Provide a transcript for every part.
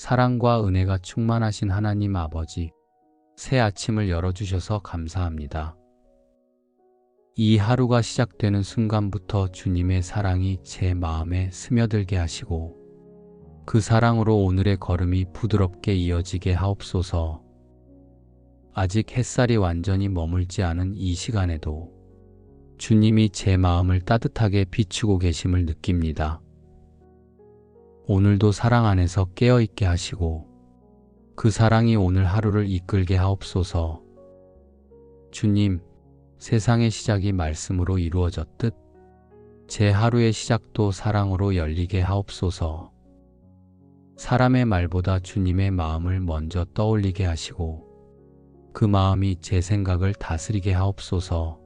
사랑과 은혜가 충만하신 하나님 아버지, 새 아침을 열어주셔서 감사합니다. 이 하루가 시작되는 순간부터 주님의 사랑이 제 마음에 스며들게 하시고 그 사랑으로 오늘의 걸음이 부드럽게 이어지게 하옵소서. 아직 햇살이 완전히 머물지 않은 이 시간에도 주님이 제 마음을 따뜻하게 비추고 계심을 느낍니다. 오늘도 사랑 안에서 깨어있게 하시고 그 사랑이 오늘 하루를 이끌게 하옵소서. 주님, 세상의 시작이 말씀으로 이루어졌듯 제 하루의 시작도 사랑으로 열리게 하옵소서. 사람의 말보다 주님의 마음을 먼저 떠올리게 하시고 그 마음이 제 생각을 다스리게 하옵소서.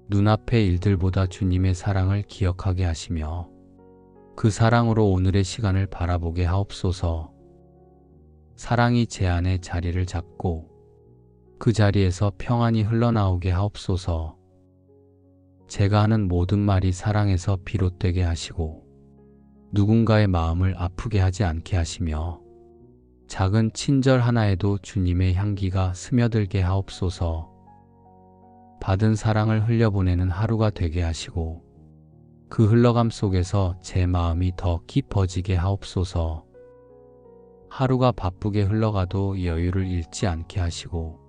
눈앞의 일들보다 주님의 사랑을 기억하게 하시며 그 사랑으로 오늘의 시간을 바라보게 하옵소서. 사랑이 제 안에 자리를 잡고 그 자리에서 평안이 흘러나오게 하옵소서. 제가 하는 모든 말이 사랑에서 비롯되게 하시고 누군가의 마음을 아프게 하지 않게 하시며 작은 친절 하나에도 주님의 향기가 스며들게 하옵소서. 받은 사랑을 흘려보내는 하루가 되게 하시고 그 흘러감 속에서 제 마음이 더 깊어지게 하옵소서. 하루가 바쁘게 흘러가도 여유를 잃지 않게 하시고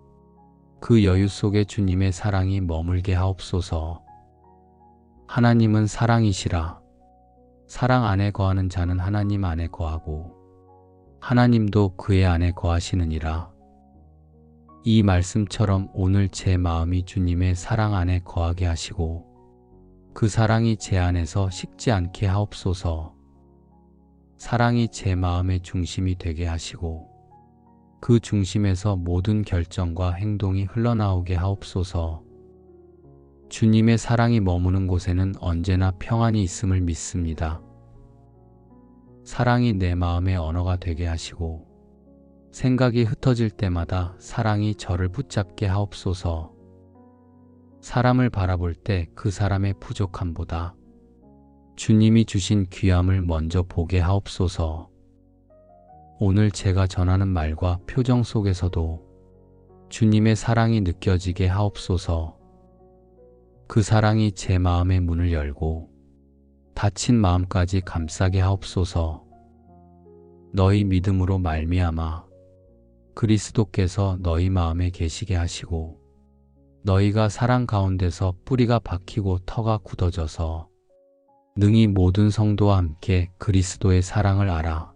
그 여유 속에 주님의 사랑이 머물게 하옵소서. 하나님은 사랑이시라. 사랑 안에 거하는 자는 하나님 안에 거하고 하나님도 그의 안에 거하시느니라. 이 말씀처럼 오늘 제 마음이 주님의 사랑 안에 거하게 하시고 그 사랑이 제 안에서 식지 않게 하옵소서. 사랑이 제 마음의 중심이 되게 하시고 그 중심에서 모든 결정과 행동이 흘러나오게 하옵소서. 주님의 사랑이 머무는 곳에는 언제나 평안이 있음을 믿습니다. 사랑이 내 마음의 언어가 되게 하시고 생각이 흩어질 때마다 사랑이 저를 붙잡게 하옵소서. 사람을 바라볼 때 그 사람의 부족함보다 주님이 주신 귀함을 먼저 보게 하옵소서. 오늘 제가 전하는 말과 표정 속에서도 주님의 사랑이 느껴지게 하옵소서. 그 사랑이 제 마음의 문을 열고 닫힌 마음까지 감싸게 하옵소서. 너희 믿음으로 말미암아 그리스도께서 너희 마음에 계시게 하시고 너희가 사랑 가운데서 뿌리가 박히고 터가 굳어져서 능히 모든 성도와 함께 그리스도의 사랑을 알아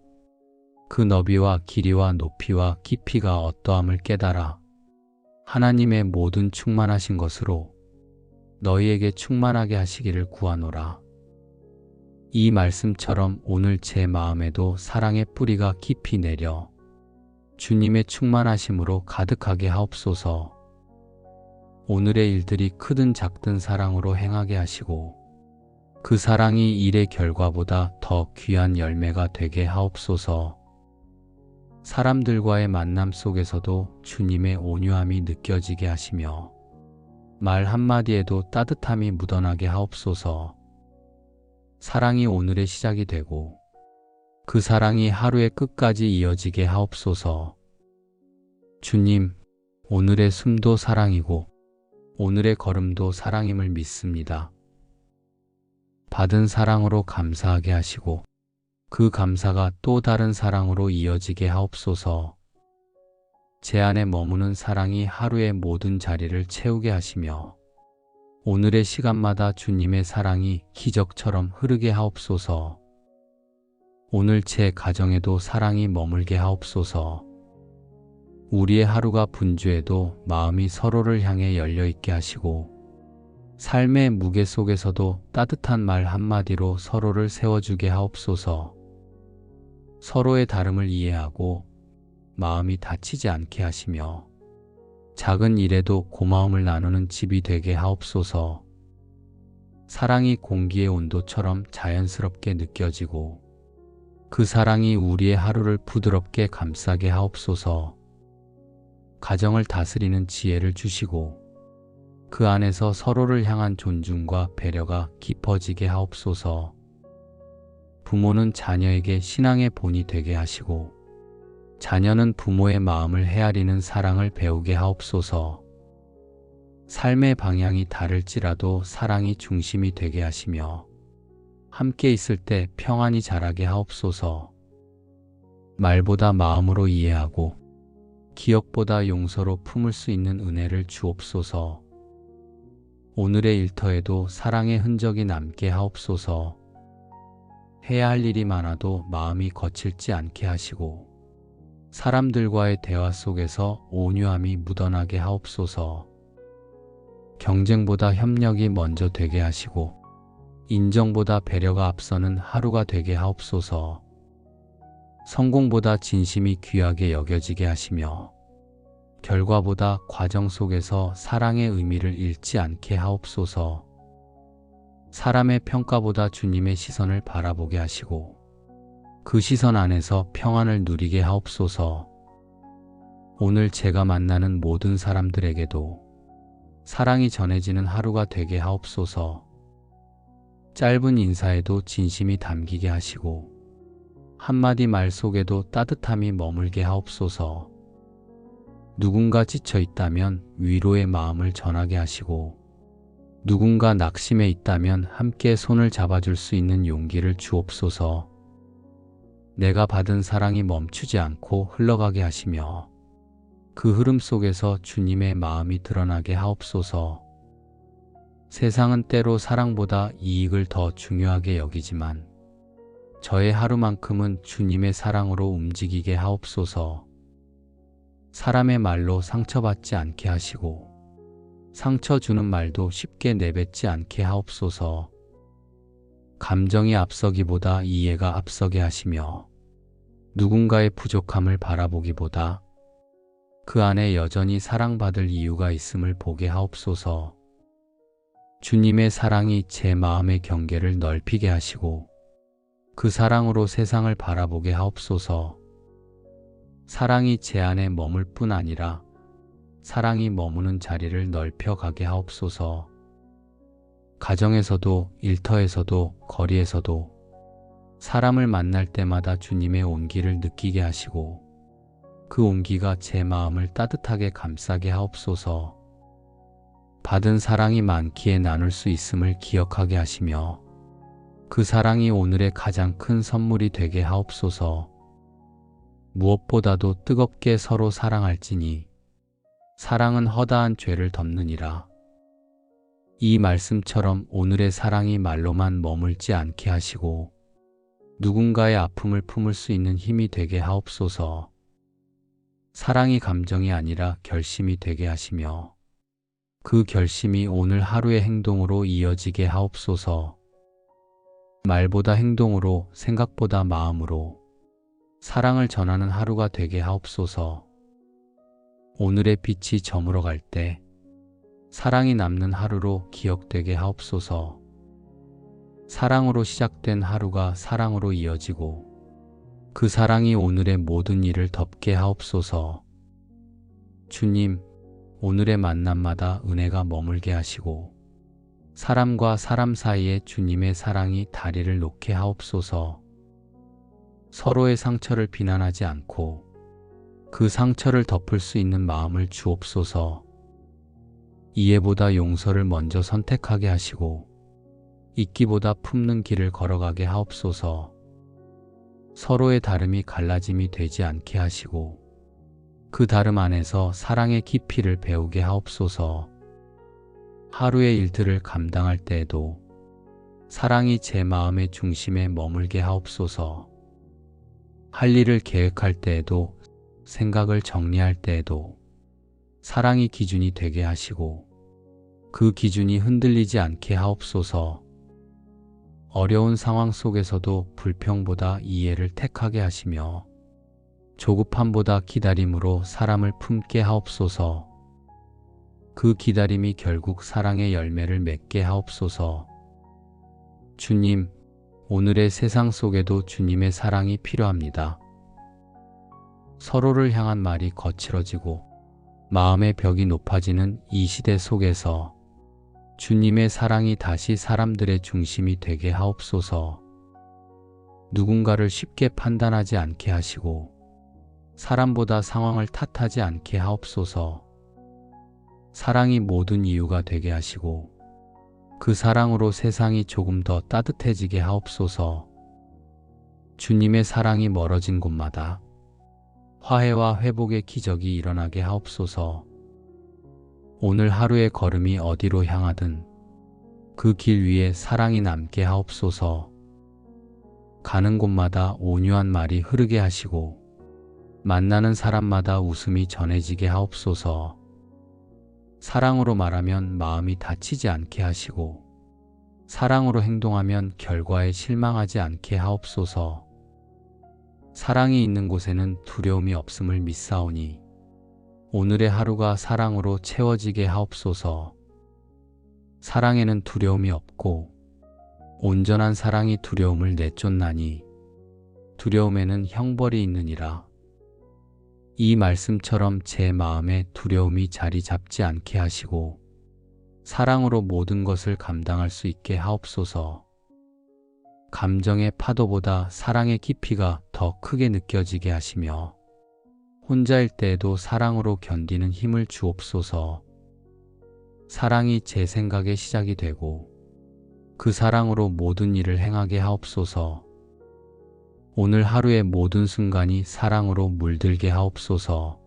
그 너비와 길이와 높이와 깊이가 어떠함을 깨달아 하나님의 모든 충만하신 것으로 너희에게 충만하게 하시기를 구하노라. 이 말씀처럼 오늘 제 마음에도 사랑의 뿌리가 깊이 내려 주님의 충만하심으로 가득하게 하옵소서. 오늘의 일들이 크든 작든 사랑으로 행하게 하시고 그 사랑이 일의 결과보다 더 귀한 열매가 되게 하옵소서. 사람들과의 만남 속에서도 주님의 온유함이 느껴지게 하시며 말 한마디에도 따뜻함이 묻어나게 하옵소서. 사랑이 오늘의 시작이 되고 그 사랑이 하루의 끝까지 이어지게 하옵소서. 주님, 오늘의 숨도 사랑이고 오늘의 걸음도 사랑임을 믿습니다. 받은 사랑으로 감사하게 하시고 그 감사가 또 다른 사랑으로 이어지게 하옵소서. 제 안에 머무는 사랑이 하루의 모든 자리를 채우게 하시며 오늘의 시간마다 주님의 사랑이 기적처럼 흐르게 하옵소서. 오늘 제 가정에도 사랑이 머물게 하옵소서. 우리의 하루가 분주해도 마음이 서로를 향해 열려있게 하시고 삶의 무게 속에서도 따뜻한 말 한마디로 서로를 세워주게 하옵소서. 서로의 다름을 이해하고 마음이 다치지 않게 하시며 작은 일에도 고마움을 나누는 집이 되게 하옵소서. 사랑이 공기의 온도처럼 자연스럽게 느껴지고 그 사랑이 우리의 하루를 부드럽게 감싸게 하옵소서. 가정을 다스리는 지혜를 주시고 그 안에서 서로를 향한 존중과 배려가 깊어지게 하옵소서. 부모는 자녀에게 신앙의 본이 되게 하시고 자녀는 부모의 마음을 헤아리는 사랑을 배우게 하옵소서. 삶의 방향이 다를지라도 사랑이 중심이 되게 하시며 함께 있을 때 평안히 자라게 하옵소서. 말보다 마음으로 이해하고 기억보다 용서로 품을 수 있는 은혜를 주옵소서. 오늘의 일터에도 사랑의 흔적이 남게 하옵소서. 해야 할 일이 많아도 마음이 거칠지 않게 하시고 사람들과의 대화 속에서 온유함이 묻어나게 하옵소서. 경쟁보다 협력이 먼저 되게 하시고 인정보다 배려가 앞서는 하루가 되게 하옵소서. 성공보다 진심이 귀하게 여겨지게 하시며 결과보다 과정 속에서 사랑의 의미를 잃지 않게 하옵소서. 사람의 평가보다 주님의 시선을 바라보게 하시고 그 시선 안에서 평안을 누리게 하옵소서. 오늘 제가 만나는 모든 사람들에게도 사랑이 전해지는 하루가 되게 하옵소서. 짧은 인사에도 진심이 담기게 하시고 한마디 말 속에도 따뜻함이 머물게 하옵소서. 누군가 지쳐 있다면 위로의 마음을 전하게 하시고 누군가 낙심해 있다면 함께 손을 잡아줄 수 있는 용기를 주옵소서. 내가 받은 사랑이 멈추지 않고 흘러가게 하시며 그 흐름 속에서 주님의 마음이 드러나게 하옵소서. 세상은 때로 사랑보다 이익을 더 중요하게 여기지만 저의 하루만큼은 주님의 사랑으로 움직이게 하옵소서. 사람의 말로 상처받지 않게 하시고 상처 주는 말도 쉽게 내뱉지 않게 하옵소서. 감정이 앞서기보다 이해가 앞서게 하시며 누군가의 부족함을 바라보기보다 그 안에 여전히 사랑받을 이유가 있음을 보게 하옵소서. 주님의 사랑이 제 마음의 경계를 넓히게 하시고 그 사랑으로 세상을 바라보게 하옵소서. 사랑이 제 안에 머물 뿐 아니라 사랑이 머무는 자리를 넓혀가게 하옵소서. 가정에서도 일터에서도 거리에서도 사람을 만날 때마다 주님의 온기를 느끼게 하시고 그 온기가 제 마음을 따뜻하게 감싸게 하옵소서. 받은 사랑이 많기에 나눌 수 있음을 기억하게 하시며 그 사랑이 오늘의 가장 큰 선물이 되게 하옵소서. 무엇보다도 뜨겁게 서로 사랑할지니 사랑은 허다한 죄를 덮느니라. 이 말씀처럼 오늘의 사랑이 말로만 머물지 않게 하시고 누군가의 아픔을 품을 수 있는 힘이 되게 하옵소서. 사랑이 감정이 아니라 결심이 되게 하시며 그 결심이 오늘 하루의 행동으로 이어지게 하옵소서. 말보다 행동으로, 생각보다 마음으로 사랑을 전하는 하루가 되게 하옵소서. 오늘의 빛이 저물어 갈 때 사랑이 남는 하루로 기억되게 하옵소서. 사랑으로 시작된 하루가 사랑으로 이어지고 그 사랑이 오늘의 모든 일을 덮게 하옵소서. 주님, 오늘의 만남마다 은혜가 머물게 하시고 사람과 사람 사이에 주님의 사랑이 다리를 놓게 하옵소서. 서로의 상처를 비난하지 않고 그 상처를 덮을 수 있는 마음을 주옵소서. 이해보다 용서를 먼저 선택하게 하시고 잊기보다 품는 길을 걸어가게 하옵소서. 서로의 다름이 갈라짐이 되지 않게 하시고 그 다름 안에서 사랑의 깊이를 배우게 하옵소서. 하루의 일들을 감당할 때에도 사랑이 제 마음의 중심에 머물게 하옵소서. 할 일을 계획할 때에도 생각을 정리할 때에도 사랑이 기준이 되게 하시고 그 기준이 흔들리지 않게 하옵소서. 어려운 상황 속에서도 불평보다 이해를 택하게 하시며 조급함보다 기다림으로 사람을 품게 하옵소서. 그 기다림이 결국 사랑의 열매를 맺게 하옵소서. 주님, 오늘의 세상 속에도 주님의 사랑이 필요합니다. 서로를 향한 말이 거칠어지고 마음의 벽이 높아지는 이 시대 속에서 주님의 사랑이 다시 사람들의 중심이 되게 하옵소서. 누군가를 쉽게 판단하지 않게 하시고 사람보다 상황을 탓하지 않게 하옵소서. 사랑이 모든 이유가 되게 하시고 그 사랑으로 세상이 조금 더 따뜻해지게 하옵소서. 주님의 사랑이 멀어진 곳마다 화해와 회복의 기적이 일어나게 하옵소서. 오늘 하루의 걸음이 어디로 향하든 그 길 위에 사랑이 남게 하옵소서. 가는 곳마다 온유한 말이 흐르게 하시고 만나는 사람마다 웃음이 전해지게 하옵소서. 사랑으로 말하면 마음이 다치지 않게 하시고 사랑으로 행동하면 결과에 실망하지 않게 하옵소서. 사랑이 있는 곳에는 두려움이 없음을 믿사오니 오늘의 하루가 사랑으로 채워지게 하옵소서. 사랑에는 두려움이 없고 온전한 사랑이 두려움을 내쫓나니 두려움에는 형벌이 있느니라. 이 말씀처럼 제 마음에 두려움이 자리 잡지 않게 하시고 사랑으로 모든 것을 감당할 수 있게 하옵소서. 감정의 파도보다 사랑의 깊이가 더 크게 느껴지게 하시며 혼자일 때에도 사랑으로 견디는 힘을 주옵소서. 사랑이 제 생각의 시작이 되고 그 사랑으로 모든 일을 행하게 하옵소서. 오늘 하루의 모든 순간이 사랑으로 물들게 하옵소서.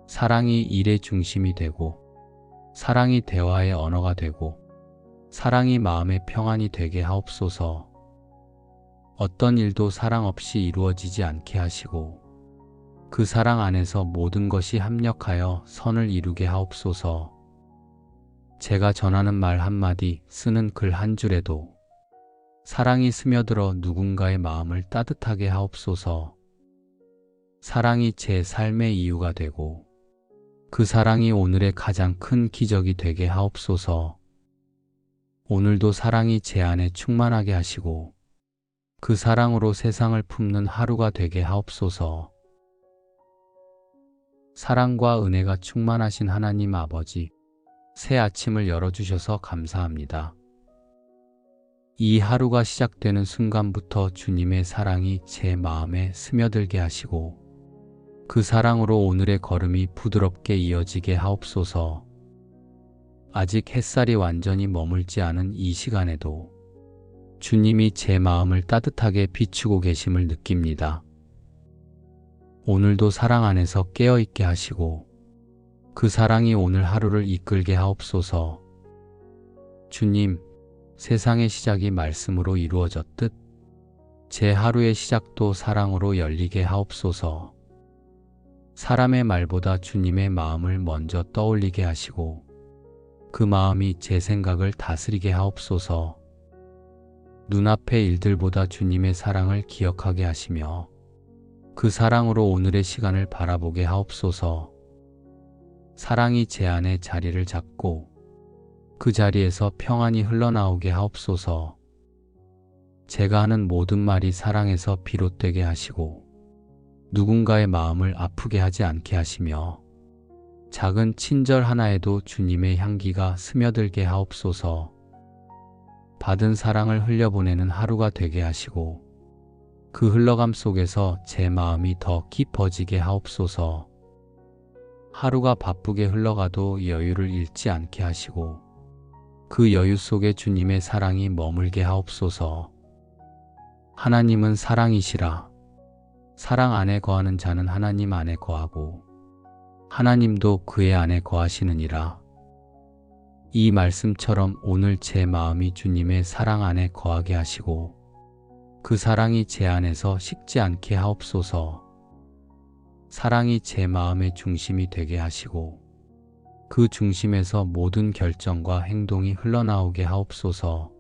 사랑이 일의 중심이 되고 사랑이 대화의 언어가 되고 사랑이 마음의 평안이 되게 하옵소서. 어떤 일도 사랑 없이 이루어지지 않게 하시고 그 사랑 안에서 모든 것이 합력하여 선을 이루게 하옵소서. 제가 전하는 말 한마디, 쓰는 글 한 줄에도 사랑이 스며들어 누군가의 마음을 따뜻하게 하옵소서. 사랑이 제 삶의 이유가 되고 그 사랑이 오늘의 가장 큰 기적이 되게 하옵소서. 오늘도 사랑이 제 안에 충만하게 하시고 그 사랑으로 세상을 품는 하루가 되게 하옵소서. 사랑과 은혜가 충만하신 하나님 아버지, 새 아침을 열어주셔서 감사합니다. 이 하루가 시작되는 순간부터 주님의 사랑이 제 마음에 스며들게 하시고 그 사랑으로 오늘의 걸음이 부드럽게 이어지게 하옵소서. 아직 햇살이 완전히 머물지 않은 이 시간에도 주님이 제 마음을 따뜻하게 비추고 계심을 느낍니다. 오늘도 사랑 안에서 깨어있게 하시고 그 사랑이 오늘 하루를 이끌게 하옵소서. 주님, 세상의 시작이 말씀으로 이루어졌듯 제 하루의 시작도 사랑으로 열리게 하옵소서. 사람의 말보다 주님의 마음을 먼저 떠올리게 하시고 그 마음이 제 생각을 다스리게 하옵소서. 눈앞의 일들보다 주님의 사랑을 기억하게 하시며 그 사랑으로 오늘의 시간을 바라보게 하옵소서. 사랑이 제 안에 자리를 잡고 그 자리에서 평안이 흘러나오게 하옵소서. 제가 하는 모든 말이 사랑에서 비롯되게 하시고 누군가의 마음을 아프게 하지 않게 하시며 작은 친절 하나에도 주님의 향기가 스며들게 하옵소서. 받은 사랑을 흘려보내는 하루가 되게 하시고 그 흘러감 속에서 제 마음이 더 깊어지게 하옵소서. 하루가 바쁘게 흘러가도 여유를 잃지 않게 하시고 그 여유 속에 주님의 사랑이 머물게 하옵소서. 하나님은 사랑이시라. 사랑 안에 거하는 자는 하나님 안에 거하고 하나님도 그의 안에 거하시느니라. 이 말씀처럼 오늘 제 마음이 주님의 사랑 안에 거하게 하시고 그 사랑이 제 안에서 식지 않게 하옵소서. 사랑이 제 마음의 중심이 되게 하시고 그 중심에서 모든 결정과 행동이 흘러나오게 하옵소서.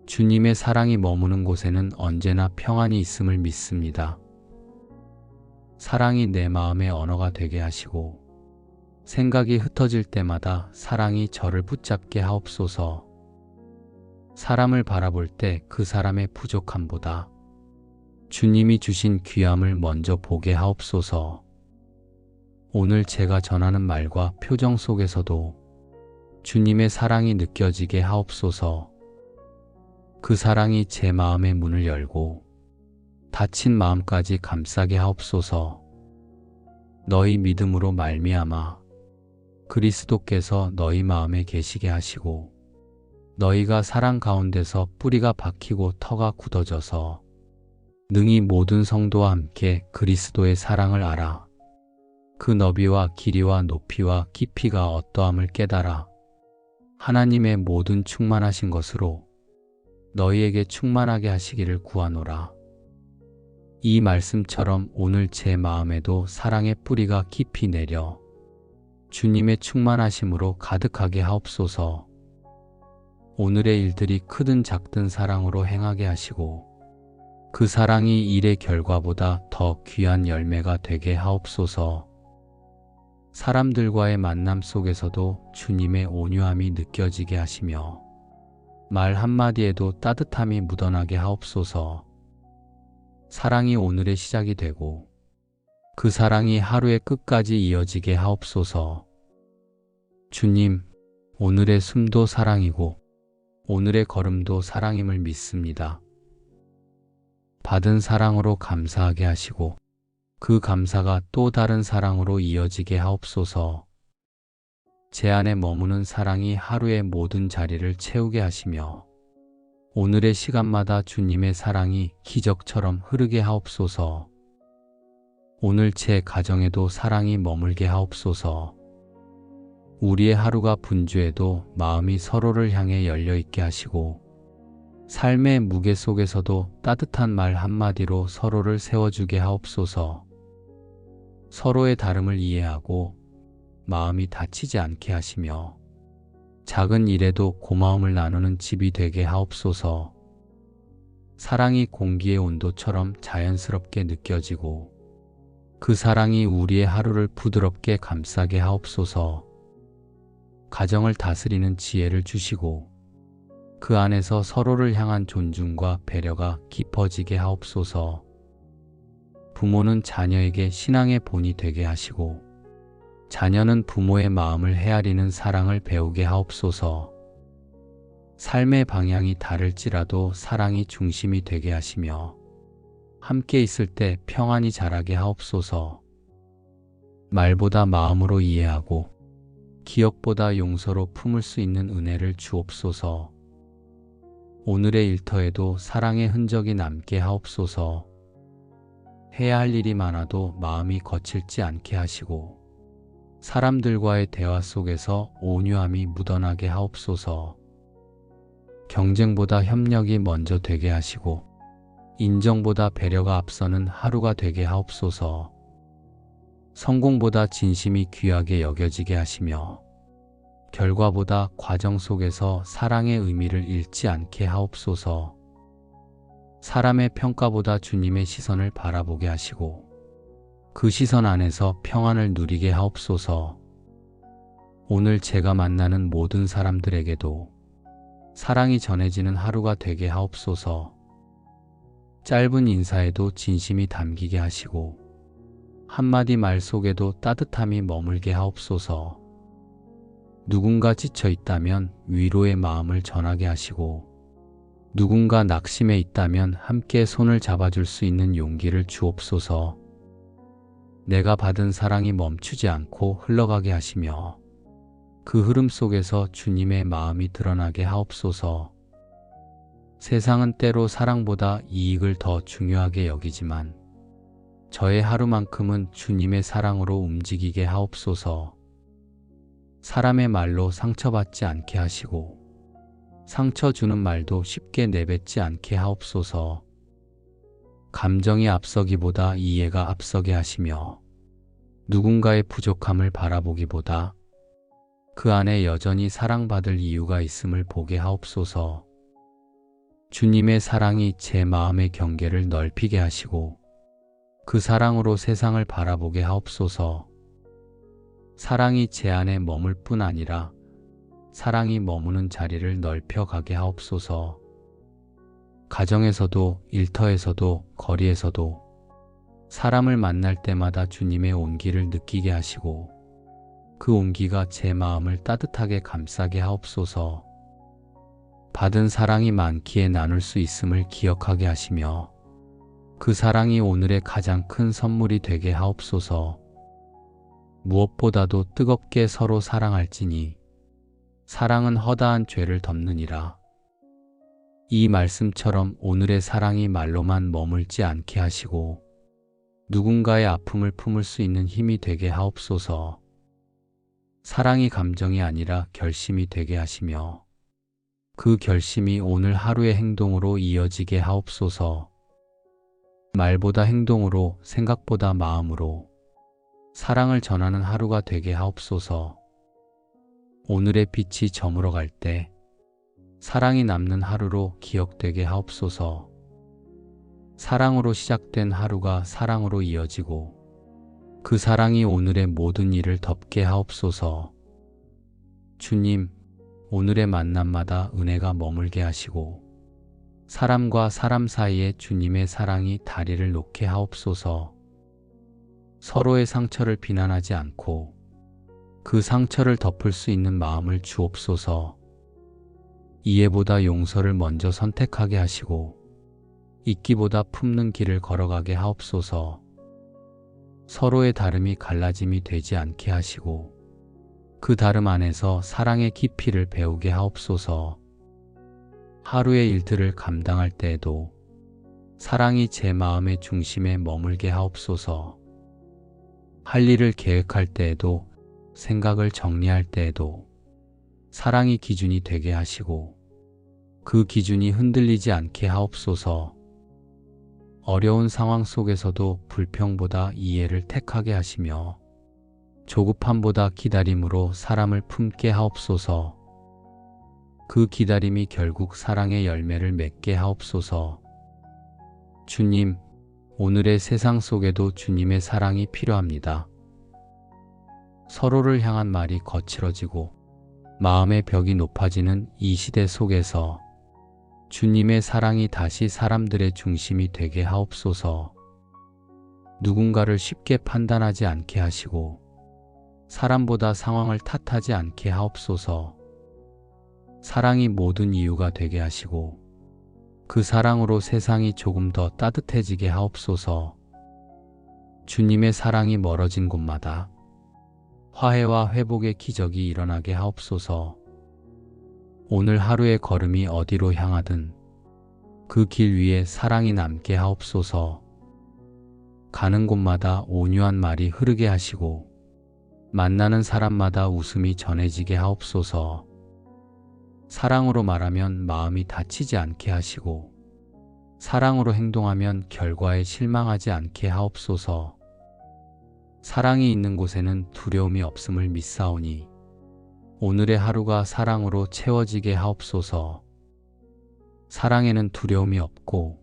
주님의 사랑이 머무는 곳에는 언제나 평안이 있음을 믿습니다. 사랑이 내 마음의 언어가 되게 하시고 생각이 흩어질 때마다 사랑이 저를 붙잡게 하옵소서. 사람을 바라볼 때 그 사람의 부족함보다 주님이 주신 귀함을 먼저 보게 하옵소서. 오늘 제가 전하는 말과 표정 속에서도 주님의 사랑이 느껴지게 하옵소서. 그 사랑이 제 마음의 문을 열고 닫힌 마음까지 감싸게 하옵소서. 너희 믿음으로 말미암아 그리스도께서 너희 마음에 계시게 하시고 너희가 사랑 가운데서 뿌리가 박히고 터가 굳어져서 능히 모든 성도와 함께 그리스도의 사랑을 알아 그 너비와 길이와 높이와 깊이가 어떠함을 깨달아 하나님의 모든 충만하신 것으로 너희에게 충만하게 하시기를 구하노라. 이 말씀처럼 오늘 제 마음에도 사랑의 뿌리가 깊이 내려 주님의 충만하심으로 가득하게 하옵소서. 오늘의 일들이 크든 작든 사랑으로 행하게 하시고 그 사랑이 일의 결과보다 더 귀한 열매가 되게 하옵소서. 사람들과의 만남 속에서도 주님의 온유함이 느껴지게 하시며 말 한마디에도 따뜻함이 묻어나게 하옵소서. 사랑이 오늘의 시작이 되고 그 사랑이 하루의 끝까지 이어지게 하옵소서. 주님, 오늘의 숨도 사랑이고 오늘의 걸음도 사랑임을 믿습니다. 받은 사랑으로 감사하게 하시고 그 감사가 또 다른 사랑으로 이어지게 하옵소서. 제 안에 머무는 사랑이 하루의 모든 자리를 채우게 하시며 오늘의 시간마다 주님의 사랑이 기적처럼 흐르게 하옵소서. 오늘 제 가정에도 사랑이 머물게 하옵소서. 우리의 하루가 분주해도 마음이 서로를 향해 열려 있게 하시고 삶의 무게 속에서도 따뜻한 말 한마디로 서로를 세워주게 하옵소서. 서로의 다름을 이해하고 마음이 다치지 않게 하시며 작은 일에도 고마움을 나누는 집이 되게 하옵소서. 사랑이 공기의 온도처럼 자연스럽게 느껴지고 그 사랑이 우리의 하루를 부드럽게 감싸게 하옵소서. 가정을 다스리는 지혜를 주시고 그 안에서 서로를 향한 존중과 배려가 깊어지게 하옵소서. 부모는 자녀에게 신앙의 본이 되게 하시고 자녀는 부모의 마음을 헤아리는 사랑을 배우게 하옵소서. 삶의 방향이 다를지라도 사랑이 중심이 되게 하시며 함께 있을 때 평안이 자라게 하옵소서. 말보다 마음으로 이해하고 기억보다 용서로 품을 수 있는 은혜를 주옵소서. 오늘의 일터에도 사랑의 흔적이 남게 하옵소서. 해야 할 일이 많아도 마음이 거칠지 않게 하시고 사람들과의 대화 속에서 온유함이 묻어나게 하옵소서. 경쟁보다 협력이 먼저 되게 하시고 인정보다 배려가 앞서는 하루가 되게 하옵소서. 성공보다 진심이 귀하게 여겨지게 하시며 결과보다 과정 속에서 사랑의 의미를 잃지 않게 하옵소서. 사람의 평가보다 주님의 시선을 바라보게 하시고 그 시선 안에서 평안을 누리게 하옵소서. 오늘 제가 만나는 모든 사람들에게도 사랑이 전해지는 하루가 되게 하옵소서. 짧은 인사에도 진심이 담기게 하시고 한마디 말 속에도 따뜻함이 머물게 하옵소서. 누군가 지쳐 있다면 위로의 마음을 전하게 하시고 누군가 낙심해 있다면 함께 손을 잡아줄 수 있는 용기를 주옵소서. 내가 받은 사랑이 멈추지 않고 흘러가게 하시며 그 흐름 속에서 주님의 마음이 드러나게 하옵소서. 세상은 때로 사랑보다 이익을 더 중요하게 여기지만 저의 하루만큼은 주님의 사랑으로 움직이게 하옵소서. 사람의 말로 상처받지 않게 하시고 상처 주는 말도 쉽게 내뱉지 않게 하옵소서. 감정이 앞서기보다 이해가 앞서게 하시며 누군가의 부족함을 바라보기보다 그 안에 여전히 사랑받을 이유가 있음을 보게 하옵소서. 주님의 사랑이 제 마음의 경계를 넓히게 하시고 그 사랑으로 세상을 바라보게 하옵소서. 사랑이 제 안에 머물 뿐 아니라 사랑이 머무는 자리를 넓혀가게 하옵소서. 가정에서도 일터에서도 거리에서도 사람을 만날 때마다 주님의 온기를 느끼게 하시고 그 온기가 제 마음을 따뜻하게 감싸게 하옵소서. 받은 사랑이 많기에 나눌 수 있음을 기억하게 하시며 그 사랑이 오늘의 가장 큰 선물이 되게 하옵소서. 무엇보다도 뜨겁게 서로 사랑할지니 사랑은 허다한 죄를 덮느니라. 이 말씀처럼 오늘의 사랑이 말로만 머물지 않게 하시고 누군가의 아픔을 품을 수 있는 힘이 되게 하옵소서. 사랑이 감정이 아니라 결심이 되게 하시며 그 결심이 오늘 하루의 행동으로 이어지게 하옵소서. 말보다 행동으로, 생각보다 마음으로 사랑을 전하는 하루가 되게 하옵소서. 오늘의 빛이 저물어 갈 때 사랑이 남는 하루로 기억되게 하옵소서. 사랑으로 시작된 하루가 사랑으로 이어지고 그 사랑이 오늘의 모든 일을 덮게 하옵소서. 주님, 오늘의 만남마다 은혜가 머물게 하시고 사람과 사람 사이에 주님의 사랑이 다리를 놓게 하옵소서. 서로의 상처를 비난하지 않고 그 상처를 덮을 수 있는 마음을 주옵소서. 이해보다 용서를 먼저 선택하게 하시고 잊기보다 품는 길을 걸어가게 하옵소서. 서로의 다름이 갈라짐이 되지 않게 하시고 그 다름 안에서 사랑의 깊이를 배우게 하옵소서. 하루의 일들을 감당할 때에도 사랑이 제 마음의 중심에 머물게 하옵소서. 할 일을 계획할 때에도 생각을 정리할 때에도 사랑이 기준이 되게 하시고 그 기준이 흔들리지 않게 하옵소서. 어려운 상황 속에서도 불평보다 이해를 택하게 하시며 조급함보다 기다림으로 사람을 품게 하옵소서. 그 기다림이 결국 사랑의 열매를 맺게 하옵소서. 주님, 오늘의 세상 속에도 주님의 사랑이 필요합니다. 서로를 향한 말이 거칠어지고 마음의 벽이 높아지는 이 시대 속에서 주님의 사랑이 다시 사람들의 중심이 되게 하옵소서. 누군가를 쉽게 판단하지 않게 하시고 사람보다 상황을 탓하지 않게 하옵소서. 사랑이 모든 이유가 되게 하시고 그 사랑으로 세상이 조금 더 따뜻해지게 하옵소서. 주님의 사랑이 멀어진 곳마다 화해와 회복의 기적이 일어나게 하옵소서. 오늘 하루의 걸음이 어디로 향하든 그 길 위에 사랑이 남게 하옵소서. 가는 곳마다 온유한 말이 흐르게 하시고 만나는 사람마다 웃음이 전해지게 하옵소서. 사랑으로 말하면 마음이 다치지 않게 하시고 사랑으로 행동하면 결과에 실망하지 않게 하옵소서. 사랑이 있는 곳에는 두려움이 없음을 믿사오니 오늘의 하루가 사랑으로 채워지게 하옵소서. 사랑에는 두려움이 없고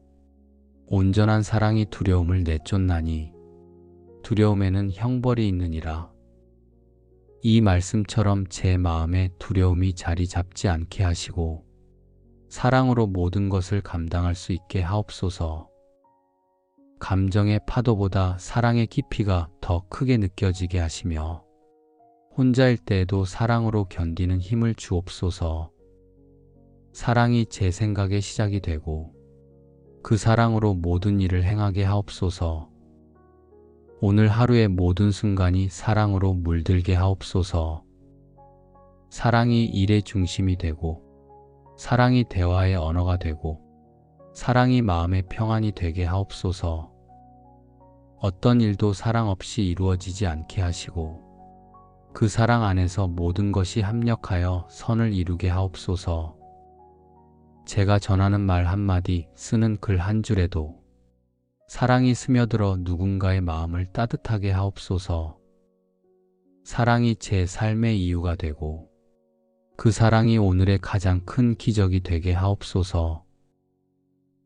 온전한 사랑이 두려움을 내쫓나니 두려움에는 형벌이 있느니라. 이 말씀처럼 제 마음에 두려움이 자리 잡지 않게 하시고 사랑으로 모든 것을 감당할 수 있게 하옵소서. 감정의 파도보다 사랑의 깊이가 더 크게 느껴지게 하시며 혼자일 때에도 사랑으로 견디는 힘을 주옵소서. 사랑이 제 생각의 시작이 되고 그 사랑으로 모든 일을 행하게 하옵소서. 오늘 하루의 모든 순간이 사랑으로 물들게 하옵소서. 사랑이 일의 중심이 되고 사랑이 대화의 언어가 되고 사랑이 마음의 평안이 되게 하옵소서. 어떤 일도 사랑 없이 이루어지지 않게 하시고 그 사랑 안에서 모든 것이 합력하여 선을 이루게 하옵소서. 제가 전하는 말 한마디, 쓰는 글 한 줄에도 사랑이 스며들어 누군가의 마음을 따뜻하게 하옵소서. 사랑이 제 삶의 이유가 되고 그 사랑이 오늘의 가장 큰 기적이 되게 하옵소서.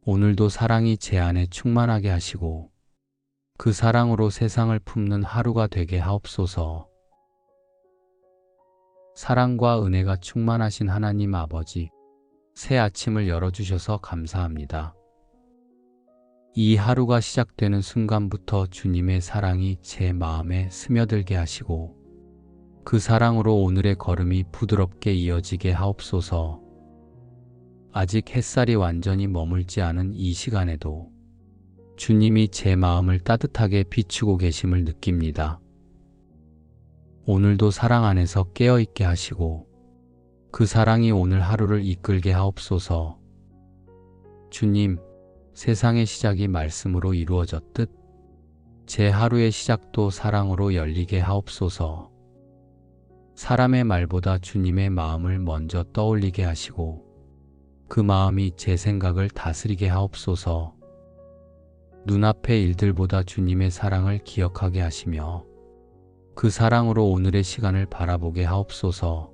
오늘도 사랑이 제 안에 충만하게 하시고 그 사랑으로 세상을 품는 하루가 되게 하옵소서. 사랑과 은혜가 충만하신 하나님 아버지, 새 아침을 열어주셔서 감사합니다. 이 하루가 시작되는 순간부터 주님의 사랑이 제 마음에 스며들게 하시고 그 사랑으로 오늘의 걸음이 부드럽게 이어지게 하옵소서. 아직 햇살이 완전히 머물지 않은 이 시간에도 주님이 제 마음을 따뜻하게 비추고 계심을 느낍니다. 오늘도 사랑 안에서 깨어있게 하시고 그 사랑이 오늘 하루를 이끌게 하옵소서. 주님, 세상의 시작이 말씀으로 이루어졌듯 제 하루의 시작도 사랑으로 열리게 하옵소서. 사람의 말보다 주님의 마음을 먼저 떠올리게 하시고 그 마음이 제 생각을 다스리게 하옵소서. 눈앞의 일들보다 주님의 사랑을 기억하게 하시며 그 사랑으로 오늘의 시간을 바라보게 하옵소서.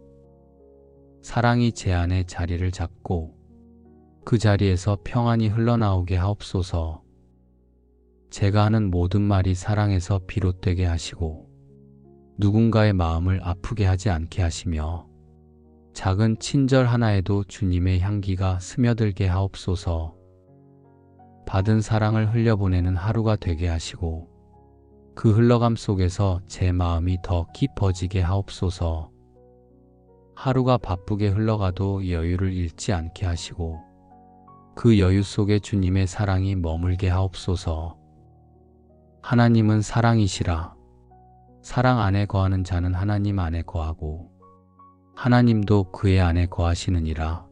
사랑이 제 안에 자리를 잡고 그 자리에서 평안이 흘러나오게 하옵소서. 제가 하는 모든 말이 사랑에서 비롯되게 하시고 누군가의 마음을 아프게 하지 않게 하시며 작은 친절 하나에도 주님의 향기가 스며들게 하옵소서. 받은 사랑을 흘려보내는 하루가 되게 하시고 그 흘러감 속에서 제 마음이 더 깊어지게 하옵소서. 하루가 바쁘게 흘러가도 여유를 잃지 않게 하시고 그 여유 속에 주님의 사랑이 머물게 하옵소서. 하나님은 사랑이시라. 사랑 안에 거하는 자는 하나님 안에 거하고 하나님도 그의 안에 거하시느니라.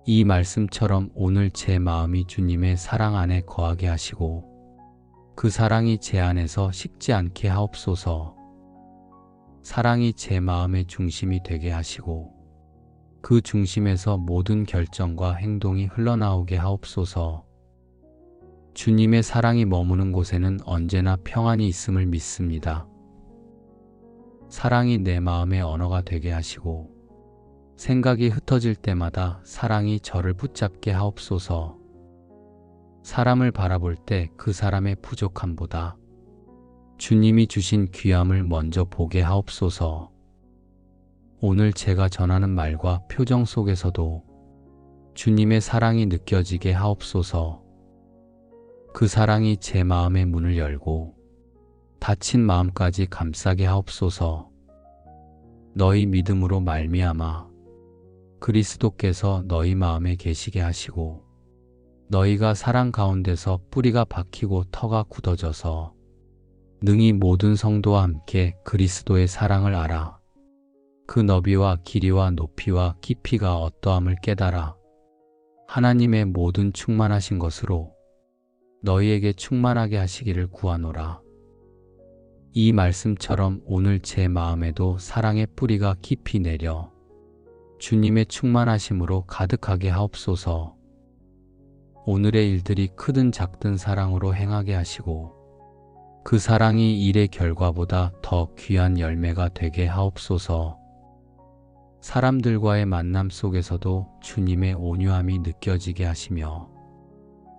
이 말씀처럼 오늘 제 마음이 주님의 사랑 안에 거하게 하시고 그 사랑이 제 안에서 식지 않게 하옵소서. 사랑이 제 마음의 중심이 되게 하시고 그 중심에서 모든 결정과 행동이 흘러나오게 하옵소서. 주님의 사랑이 머무는 곳에는 언제나 평안이 있음을 믿습니다. 사랑이 내 마음의 언어가 되게 하시고 생각이 흩어질 때마다 사랑이 저를 붙잡게 하옵소서. 사람을 바라볼 때 그 사람의 부족함보다 주님이 주신 귀함을 먼저 보게 하옵소서. 오늘 제가 전하는 말과 표정 속에서도 주님의 사랑이 느껴지게 하옵소서. 그 사랑이 제 마음의 문을 열고 닫힌 마음까지 감싸게 하옵소서. 너희 믿음으로 말미암아 그리스도께서 너희 마음에 계시게 하시고 너희가 사랑 가운데서 뿌리가 박히고 터가 굳어져서 능히 모든 성도와 함께 그리스도의 사랑을 알아 그 너비와 길이와 높이와 깊이가 어떠함을 깨달아 하나님의 모든 충만하신 것으로 너희에게 충만하게 하시기를 구하노라. 이 말씀처럼 오늘 제 마음에도 사랑의 뿌리가 깊이 내려 주님의 충만하심으로 가득하게 하옵소서. 오늘의 일들이 크든 작든 사랑으로 행하게 하시고 그 사랑이 일의 결과보다 더 귀한 열매가 되게 하옵소서. 사람들과의 만남 속에서도 주님의 온유함이 느껴지게 하시며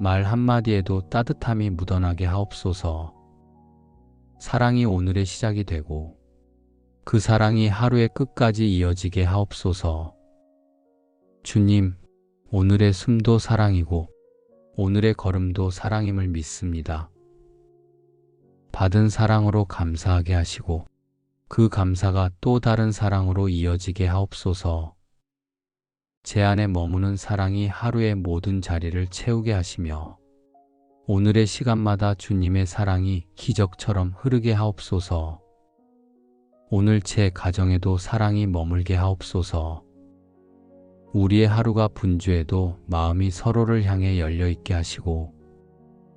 말 한마디에도 따뜻함이 묻어나게 하옵소서. 사랑이 오늘의 시작이 되고 그 사랑이 하루의 끝까지 이어지게 하옵소서. 주님, 오늘의 숨도 사랑이고 오늘의 걸음도 사랑임을 믿습니다. 받은 사랑으로 감사하게 하시고 그 감사가 또 다른 사랑으로 이어지게 하옵소서. 제 안에 머무는 사랑이 하루의 모든 자리를 채우게 하시며 오늘의 시간마다 주님의 사랑이 기적처럼 흐르게 하옵소서. 오늘 제 가정에도 사랑이 머물게 하옵소서. 우리의 하루가 분주해도 마음이 서로를 향해 열려있게 하시고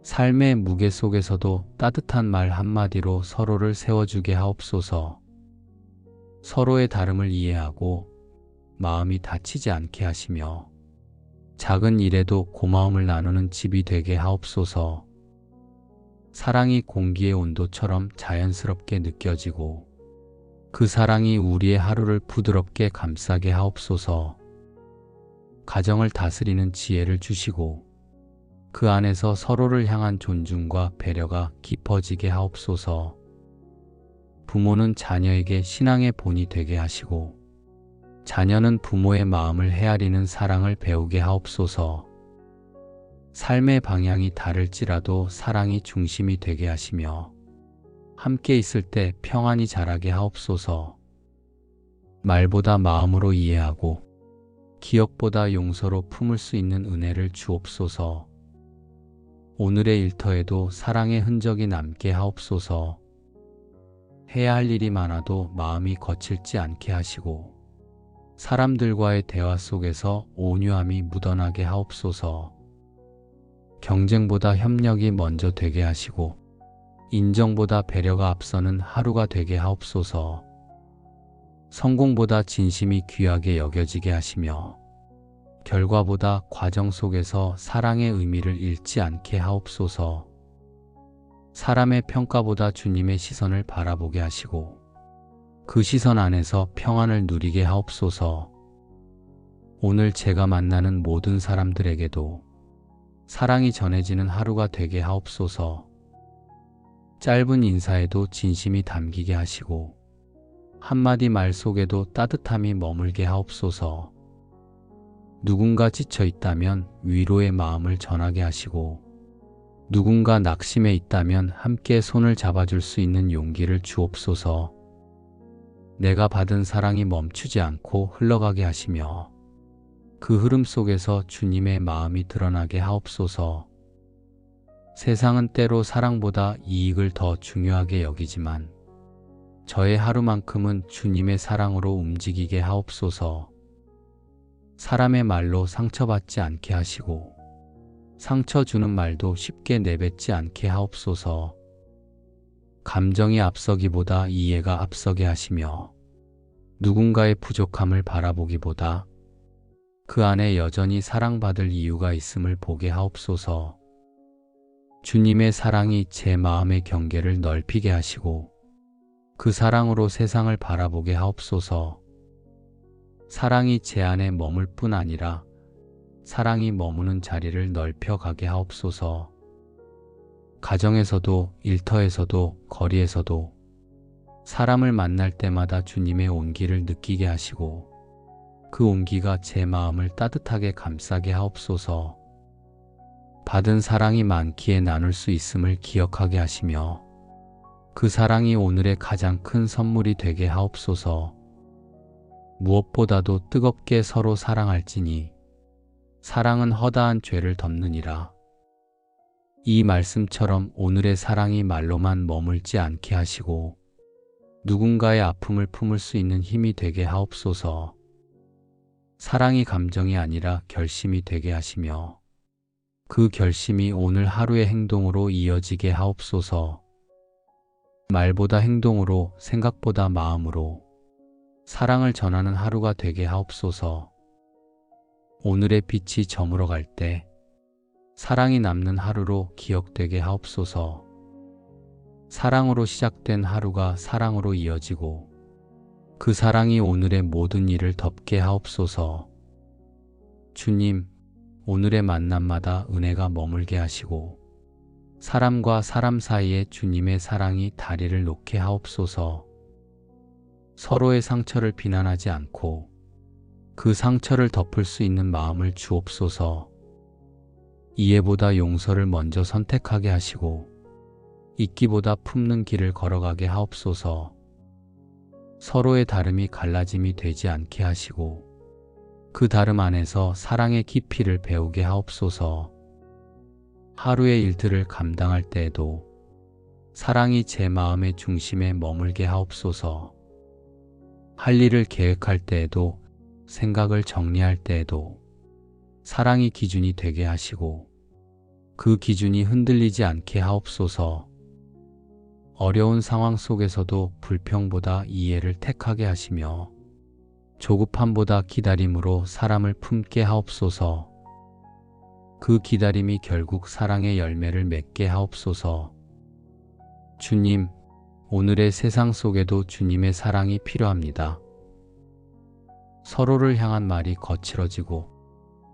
삶의 무게 속에서도 따뜻한 말 한마디로 서로를 세워주게 하옵소서. 서로의 다름을 이해하고 마음이 다치지 않게 하시며 작은 일에도 고마움을 나누는 집이 되게 하옵소서. 사랑이 공기의 온도처럼 자연스럽게 느껴지고 그 사랑이 우리의 하루를 부드럽게 감싸게 하옵소서. 가정을 다스리는 지혜를 주시고 그 안에서 서로를 향한 존중과 배려가 깊어지게 하옵소서. 부모는 자녀에게 신앙의 본이 되게 하시고 자녀는 부모의 마음을 헤아리는 사랑을 배우게 하옵소서. 삶의 방향이 다를지라도 사랑이 중심이 되게 하시며 함께 있을 때 평안이 자라게 하옵소서. 말보다 마음으로 이해하고 기억보다 용서로 품을 수 있는 은혜를 주옵소서. 오늘의 일터에도 사랑의 흔적이 남게 하옵소서. 해야 할 일이 많아도 마음이 거칠지 않게 하시고 사람들과의 대화 속에서 온유함이 묻어나게 하옵소서. 경쟁보다 협력이 먼저 되게 하시고 인정보다 배려가 앞서는 하루가 되게 하옵소서. 성공보다 진심이 귀하게 여겨지게 하시며 결과보다 과정 속에서 사랑의 의미를 잃지 않게 하옵소서. 사람의 평가보다 주님의 시선을 바라보게 하시고 그 시선 안에서 평안을 누리게 하옵소서. 오늘 제가 만나는 모든 사람들에게도 사랑이 전해지는 하루가 되게 하옵소서. 짧은 인사에도 진심이 담기게 하시고 한마디 말 속에도 따뜻함이 머물게 하옵소서. 누군가 지쳐 있다면 위로의 마음을 전하게 하시고 누군가 낙심해 있다면 함께 손을 잡아줄 수 있는 용기를 주옵소서. 내가 받은 사랑이 멈추지 않고 흘러가게 하시며 그 흐름 속에서 주님의 마음이 드러나게 하옵소서. 세상은 때로 사랑보다 이익을 더 중요하게 여기지만 저의 하루만큼은 주님의 사랑으로 움직이게 하옵소서. 사람의 말로 상처받지 않게 하시고 상처 주는 말도 쉽게 내뱉지 않게 하옵소서. 감정이 앞서기보다 이해가 앞서게 하시며 누군가의 부족함을 바라보기보다 그 안에 여전히 사랑받을 이유가 있음을 보게 하옵소서. 주님의 사랑이 제 마음의 경계를 넓히게 하시고 그 사랑으로 세상을 바라보게 하옵소서. 사랑이 제 안에 머물 뿐 아니라 사랑이 머무는 자리를 넓혀가게 하옵소서. 가정에서도 일터에서도 거리에서도 사람을 만날 때마다 주님의 온기를 느끼게 하시고 그 온기가 제 마음을 따뜻하게 감싸게 하옵소서. 받은 사랑이 많기에 나눌 수 있음을 기억하게 하시며 그 사랑이 오늘의 가장 큰 선물이 되게 하옵소서. 무엇보다도 뜨겁게 서로 사랑할지니 사랑은 허다한 죄를 덮느니라. 이 말씀처럼 오늘의 사랑이 말로만 머물지 않게 하시고 누군가의 아픔을 품을 수 있는 힘이 되게 하옵소서. 사랑이 감정이 아니라 결심이 되게 하시며 그 결심이 오늘 하루의 행동으로 이어지게 하옵소서. 말보다 행동으로, 생각보다 마음으로 사랑을 전하는 하루가 되게 하옵소서. 오늘의 빛이 저물어 갈 때 사랑이 남는 하루로 기억되게 하옵소서. 사랑으로 시작된 하루가 사랑으로 이어지고 그 사랑이 오늘의 모든 일을 덮게 하옵소서. 주님, 오늘의 만남마다 은혜가 머물게 하시고 사람과 사람 사이에 주님의 사랑이 다리를 놓게 하옵소서. 서로의 상처를 비난하지 않고 그 상처를 덮을 수 있는 마음을 주옵소서. 이해보다 용서를 먼저 선택하게 하시고 잊기보다 품는 길을 걸어가게 하옵소서. 서로의 다름이 갈라짐이 되지 않게 하시고 그 다름 안에서 사랑의 깊이를 배우게 하옵소서. 하루의 일들을 감당할 때에도 사랑이 제 마음의 중심에 머물게 하옵소서. 할 일을 계획할 때에도 생각을 정리할 때에도 사랑이 기준이 되게 하시고 그 기준이 흔들리지 않게 하옵소서. 어려운 상황 속에서도 불평보다 이해를 택하게 하시며 조급함보다 기다림으로 사람을 품게 하옵소서. 그 기다림이 결국 사랑의 열매를 맺게 하옵소서. 주님, 오늘의 세상 속에도 주님의 사랑이 필요합니다. 서로를 향한 말이 거칠어지고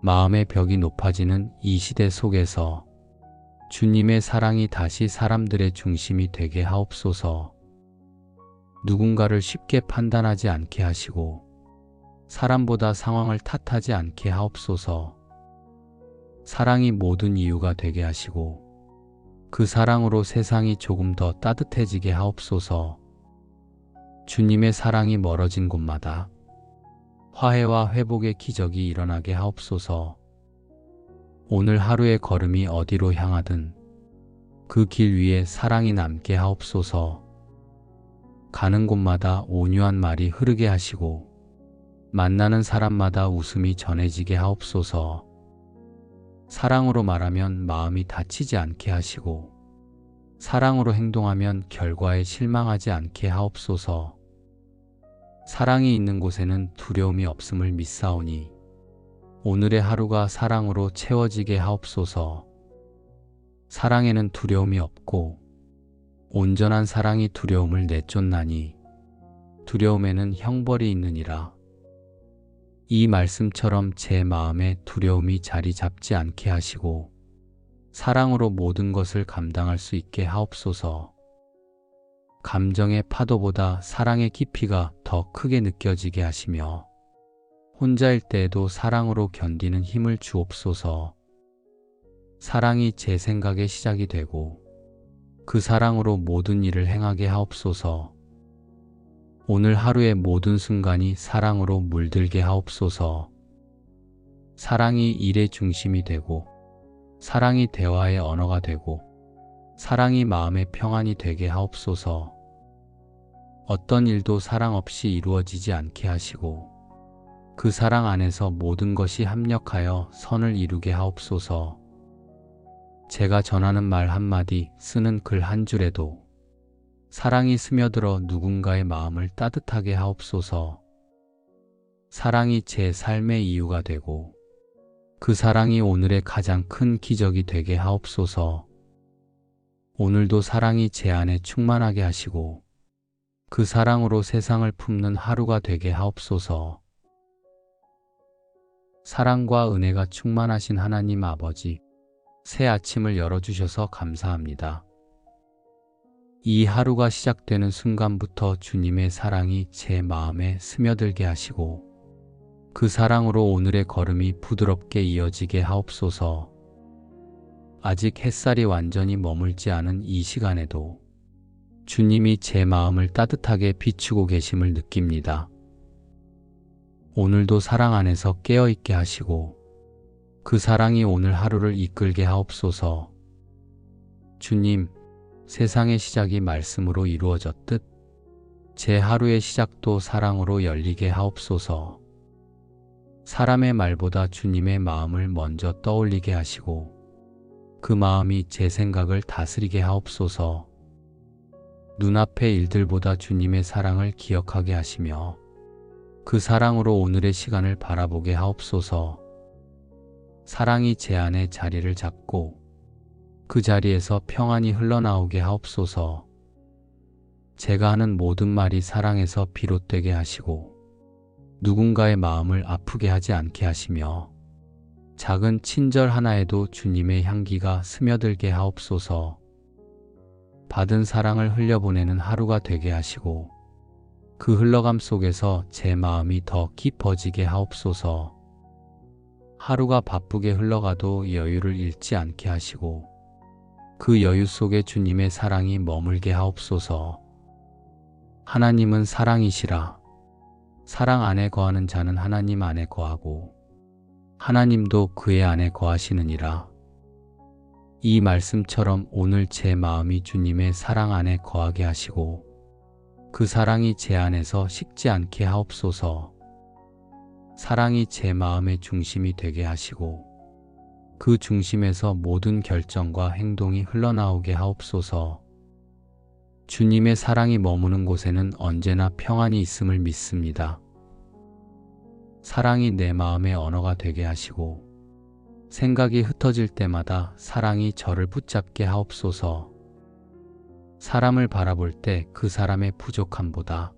마음의 벽이 높아지는 이 시대 속에서 주님의 사랑이 다시 사람들의 중심이 되게 하옵소서. 누군가를 쉽게 판단하지 않게 하시고 사람보다 상황을 탓하지 않게 하옵소서. 사랑이 모든 이유가 되게 하시고 그 사랑으로 세상이 조금 더 따뜻해지게 하옵소서. 주님의 사랑이 멀어진 곳마다 화해와 회복의 기적이 일어나게 하옵소서. 오늘 하루의 걸음이 어디로 향하든 그 길 위에 사랑이 남게 하옵소서. 가는 곳마다 온유한 말이 흐르게 하시고 만나는 사람마다 웃음이 전해지게 하옵소서. 사랑으로 말하면 마음이 다치지 않게 하시고 사랑으로 행동하면 결과에 실망하지 않게 하옵소서. 사랑이 있는 곳에는 두려움이 없음을 믿사오니 오늘의 하루가 사랑으로 채워지게 하옵소서. 사랑에는 두려움이 없고 온전한 사랑이 두려움을 내쫓나니 두려움에는 형벌이 있느니라. 이 말씀처럼 제 마음에 두려움이 자리 잡지 않게 하시고 사랑으로 모든 것을 감당할 수 있게 하옵소서. 감정의 파도보다 사랑의 깊이가 더 크게 느껴지게 하시며 혼자일 때에도 사랑으로 견디는 힘을 주옵소서. 사랑이 제 생각의 시작이 되고 그 사랑으로 모든 일을 행하게 하옵소서. 오늘 하루의 모든 순간이 사랑으로 물들게 하옵소서. 사랑이 일의 중심이 되고 사랑이 대화의 언어가 되고 사랑이 마음의 평안이 되게 하옵소서. 어떤 일도 사랑 없이 이루어지지 않게 하시고 그 사랑 안에서 모든 것이 합력하여 선을 이루게 하옵소서. 제가 전하는 말 한마디, 쓰는 글 한 줄에도 사랑이 스며들어 누군가의 마음을 따뜻하게 하옵소서. 사랑이 제 삶의 이유가 되고 그 사랑이 오늘의 가장 큰 기적이 되게 하옵소서. 오늘도 사랑이 제 안에 충만하게 하시고 그 사랑으로 세상을 품는 하루가 되게 하옵소서. 사랑과 은혜가 충만하신 하나님 아버지, 새 아침을 열어주셔서 감사합니다. 이 하루가 시작되는 순간부터 주님의 사랑이 제 마음에 스며들게 하시고 그 사랑으로 오늘의 걸음이 부드럽게 이어지게 하옵소서. 아직 햇살이 완전히 머물지 않은 이 시간에도 주님이 제 마음을 따뜻하게 비추고 계심을 느낍니다. 오늘도 사랑 안에서 깨어있게 하시고 그 사랑이 오늘 하루를 이끌게 하옵소서. 주님, 세상의 시작이 말씀으로 이루어졌듯 제 하루의 시작도 사랑으로 열리게 하옵소서. 사람의 말보다 주님의 마음을 먼저 떠올리게 하시고 그 마음이 제 생각을 다스리게 하옵소서. 눈앞의 일들보다 주님의 사랑을 기억하게 하시며 그 사랑으로 오늘의 시간을 바라보게 하옵소서. 사랑이 제 안에 자리를 잡고 그 자리에서 평안이 흘러나오게 하옵소서. 제가 하는 모든 말이 사랑에서 비롯되게 하시고 누군가의 마음을 아프게 하지 않게 하시며 작은 친절 하나에도 주님의 향기가 스며들게 하옵소서. 받은 사랑을 흘려보내는 하루가 되게 하시고 그 흘러감 속에서 제 마음이 더 깊어지게 하옵소서. 하루가 바쁘게 흘러가도 여유를 잃지 않게 하시고 그 여유 속에 주님의 사랑이 머물게 하옵소서. 하나님은 사랑이시라. 사랑 안에 거하는 자는 하나님 안에 거하고 하나님도 그의 안에 거하시느니라. 이 말씀처럼 오늘 제 마음이 주님의 사랑 안에 거하게 하시고 그 사랑이 제 안에서 식지 않게 하옵소서. 사랑이 제 마음의 중심이 되게 하시고 그 중심에서 모든 결정과 행동이 흘러나오게 하옵소서. 주님의 사랑이 머무는 곳에는 언제나 평안이 있음을 믿습니다. 사랑이 내 마음의 언어가 되게 하시고 생각이 흩어질 때마다 사랑이 저를 붙잡게 하옵소서. 사람을 바라볼 때 그 사람의 부족함보다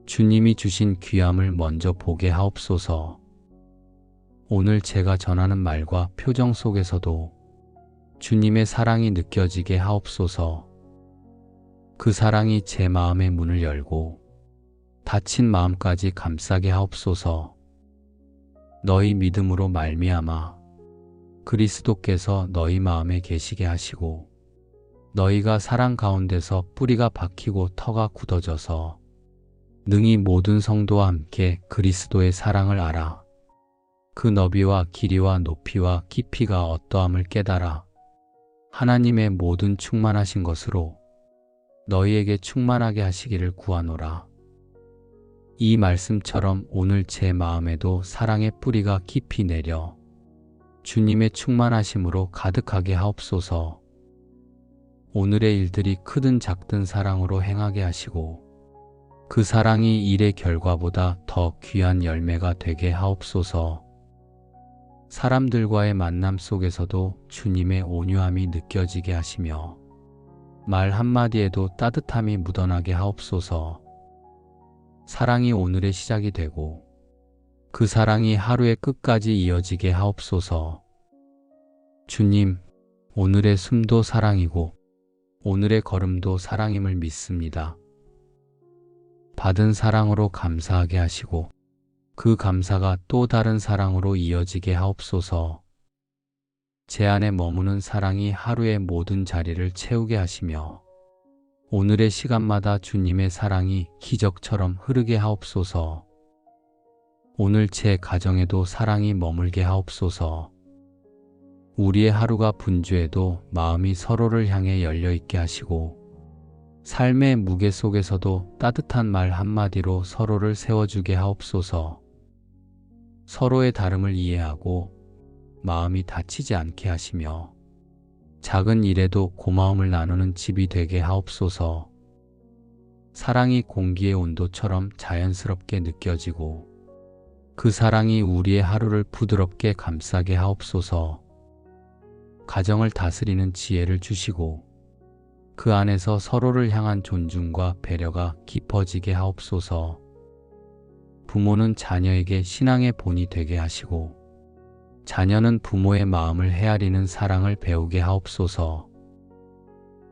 주님이 주신 귀함을 먼저 보게 하옵소서. 오늘 제가 전하는 말과 표정 속에서도 주님의 사랑이 느껴지게 하옵소서. 그 사랑이 제 마음의 문을 열고 다친 마음까지 감싸게 하옵소서. 너희 믿음으로 말미암아 그리스도께서 너희 마음에 계시게 하시고 너희가 사랑 가운데서 뿌리가 박히고 터가 굳어져서 능히 모든 성도와 함께 그리스도의 사랑을 알아. 그 너비와 길이와 높이와 깊이가 어떠함을 깨달아. 하나님의 모든 충만하신 것으로 너희에게 충만하게 하시기를 구하노라. 이 말씀처럼 오늘 제 마음에도 사랑의 뿌리가 깊이 내려 주님의 충만하심으로 가득하게 하옵소서. 오늘의 일들이 크든 작든 사랑으로 행하게 하시고 그 사랑이 일의 결과보다 더 귀한 열매가 되게 하옵소서. 사람들과의 만남 속에서도 주님의 온유함이 느껴지게 하시며 말 한마디에도 따뜻함이 묻어나게 하옵소서. 사랑이 오늘의 시작이 되고 그 사랑이 하루의 끝까지 이어지게 하옵소서. 주님, 오늘의 숨도 사랑이고 오늘의 걸음도 사랑임을 믿습니다. 받은 사랑으로 감사하게 하시고 그 감사가 또 다른 사랑으로 이어지게 하옵소서. 제 안에 머무는 사랑이 하루의 모든 자리를 채우게 하시며 오늘의 시간마다 주님의 사랑이 기적처럼 흐르게 하옵소서. 오늘 제 가정에도 사랑이 머물게 하옵소서. 우리의 하루가 분주해도 마음이 서로를 향해 열려있게 하시고 삶의 무게 속에서도 따뜻한 말 한마디로 서로를 세워주게 하옵소서. 서로의 다름을 이해하고 마음이 다치지 않게 하시며 작은 일에도 고마움을 나누는 집이 되게 하옵소서. 사랑이 공기의 온도처럼 자연스럽게 느껴지고 그 사랑이 우리의 하루를 부드럽게 감싸게 하옵소서. 가정을 다스리는 지혜를 주시고 그 안에서 서로를 향한 존중과 배려가 깊어지게 하옵소서. 부모는 자녀에게 신앙의 본이 되게 하시고 자녀는 부모의 마음을 헤아리는 사랑을 배우게 하옵소서.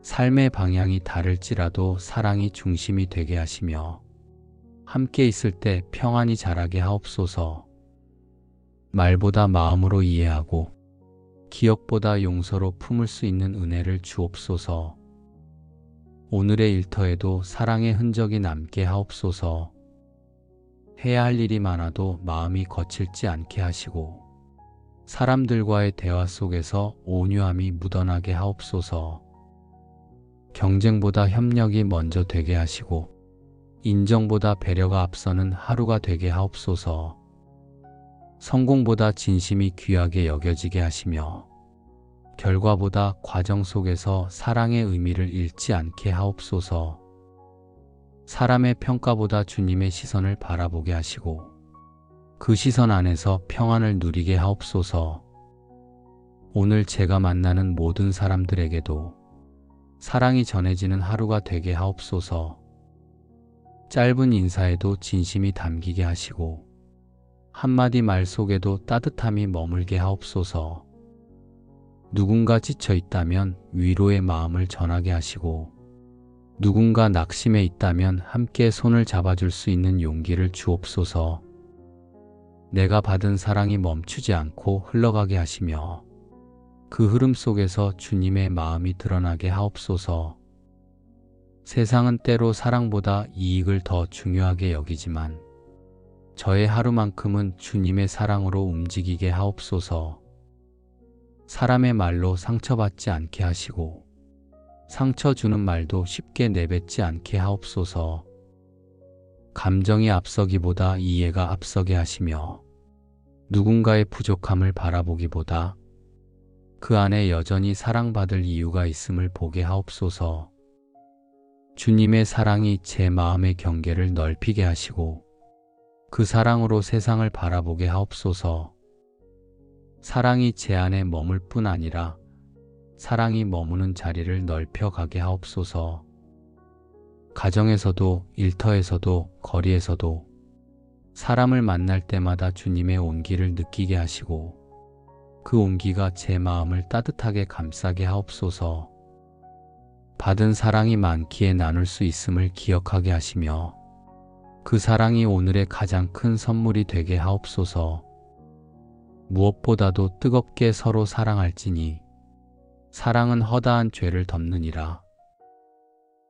삶의 방향이 다를지라도 사랑이 중심이 되게 하시며 함께 있을 때 평안이 자라게 하옵소서. 말보다 마음으로 이해하고 기억보다 용서로 품을 수 있는 은혜를 주옵소서. 오늘의 일터에도 사랑의 흔적이 남게 하옵소서. 해야 할 일이 많아도 마음이 거칠지 않게 하시고 사람들과의 대화 속에서 온유함이 묻어나게 하옵소서. 경쟁보다 협력이 먼저 되게 하시고 인정보다 배려가 앞서는 하루가 되게 하옵소서. 성공보다 진심이 귀하게 여겨지게 하시며 결과보다 과정 속에서 사랑의 의미를 잃지 않게 하옵소서. 사람의 평가보다 주님의 시선을 바라보게 하시고 그 시선 안에서 평안을 누리게 하옵소서. 오늘 제가 만나는 모든 사람들에게도 사랑이 전해지는 하루가 되게 하옵소서. 짧은 인사에도 진심이 담기게 하시고 한마디 말 속에도 따뜻함이 머물게 하옵소서. 누군가 지쳐 있다면 위로의 마음을 전하게 하시고 누군가 낙심해 있다면 함께 손을 잡아줄 수 있는 용기를 주옵소서. 내가 받은 사랑이 멈추지 않고 흘러가게 하시며 그 흐름 속에서 주님의 마음이 드러나게 하옵소서. 세상은 때로 사랑보다 이익을 더 중요하게 여기지만 저의 하루만큼은 주님의 사랑으로 움직이게 하옵소서. 사람의 말로 상처받지 않게 하시고 상처 주는 말도 쉽게 내뱉지 않게 하옵소서. 감정이 앞서기보다 이해가 앞서게 하시며 누군가의 부족함을 바라보기보다 그 안에 여전히 사랑받을 이유가 있음을 보게 하옵소서. 주님의 사랑이 제 마음의 경계를 넓히게 하시고 그 사랑으로 세상을 바라보게 하옵소서. 사랑이 제 안에 머물 뿐 아니라 사랑이 머무는 자리를 넓혀가게 하옵소서. 가정에서도 일터에서도 거리에서도 사람을 만날 때마다 주님의 온기를 느끼게 하시고 그 온기가 제 마음을 따뜻하게 감싸게 하옵소서. 받은 사랑이 많기에 나눌 수 있음을 기억하게 하시며 그 사랑이 오늘의 가장 큰 선물이 되게 하옵소서. 무엇보다도 뜨겁게 서로 사랑할지니 사랑은 허다한 죄를 덮느니라.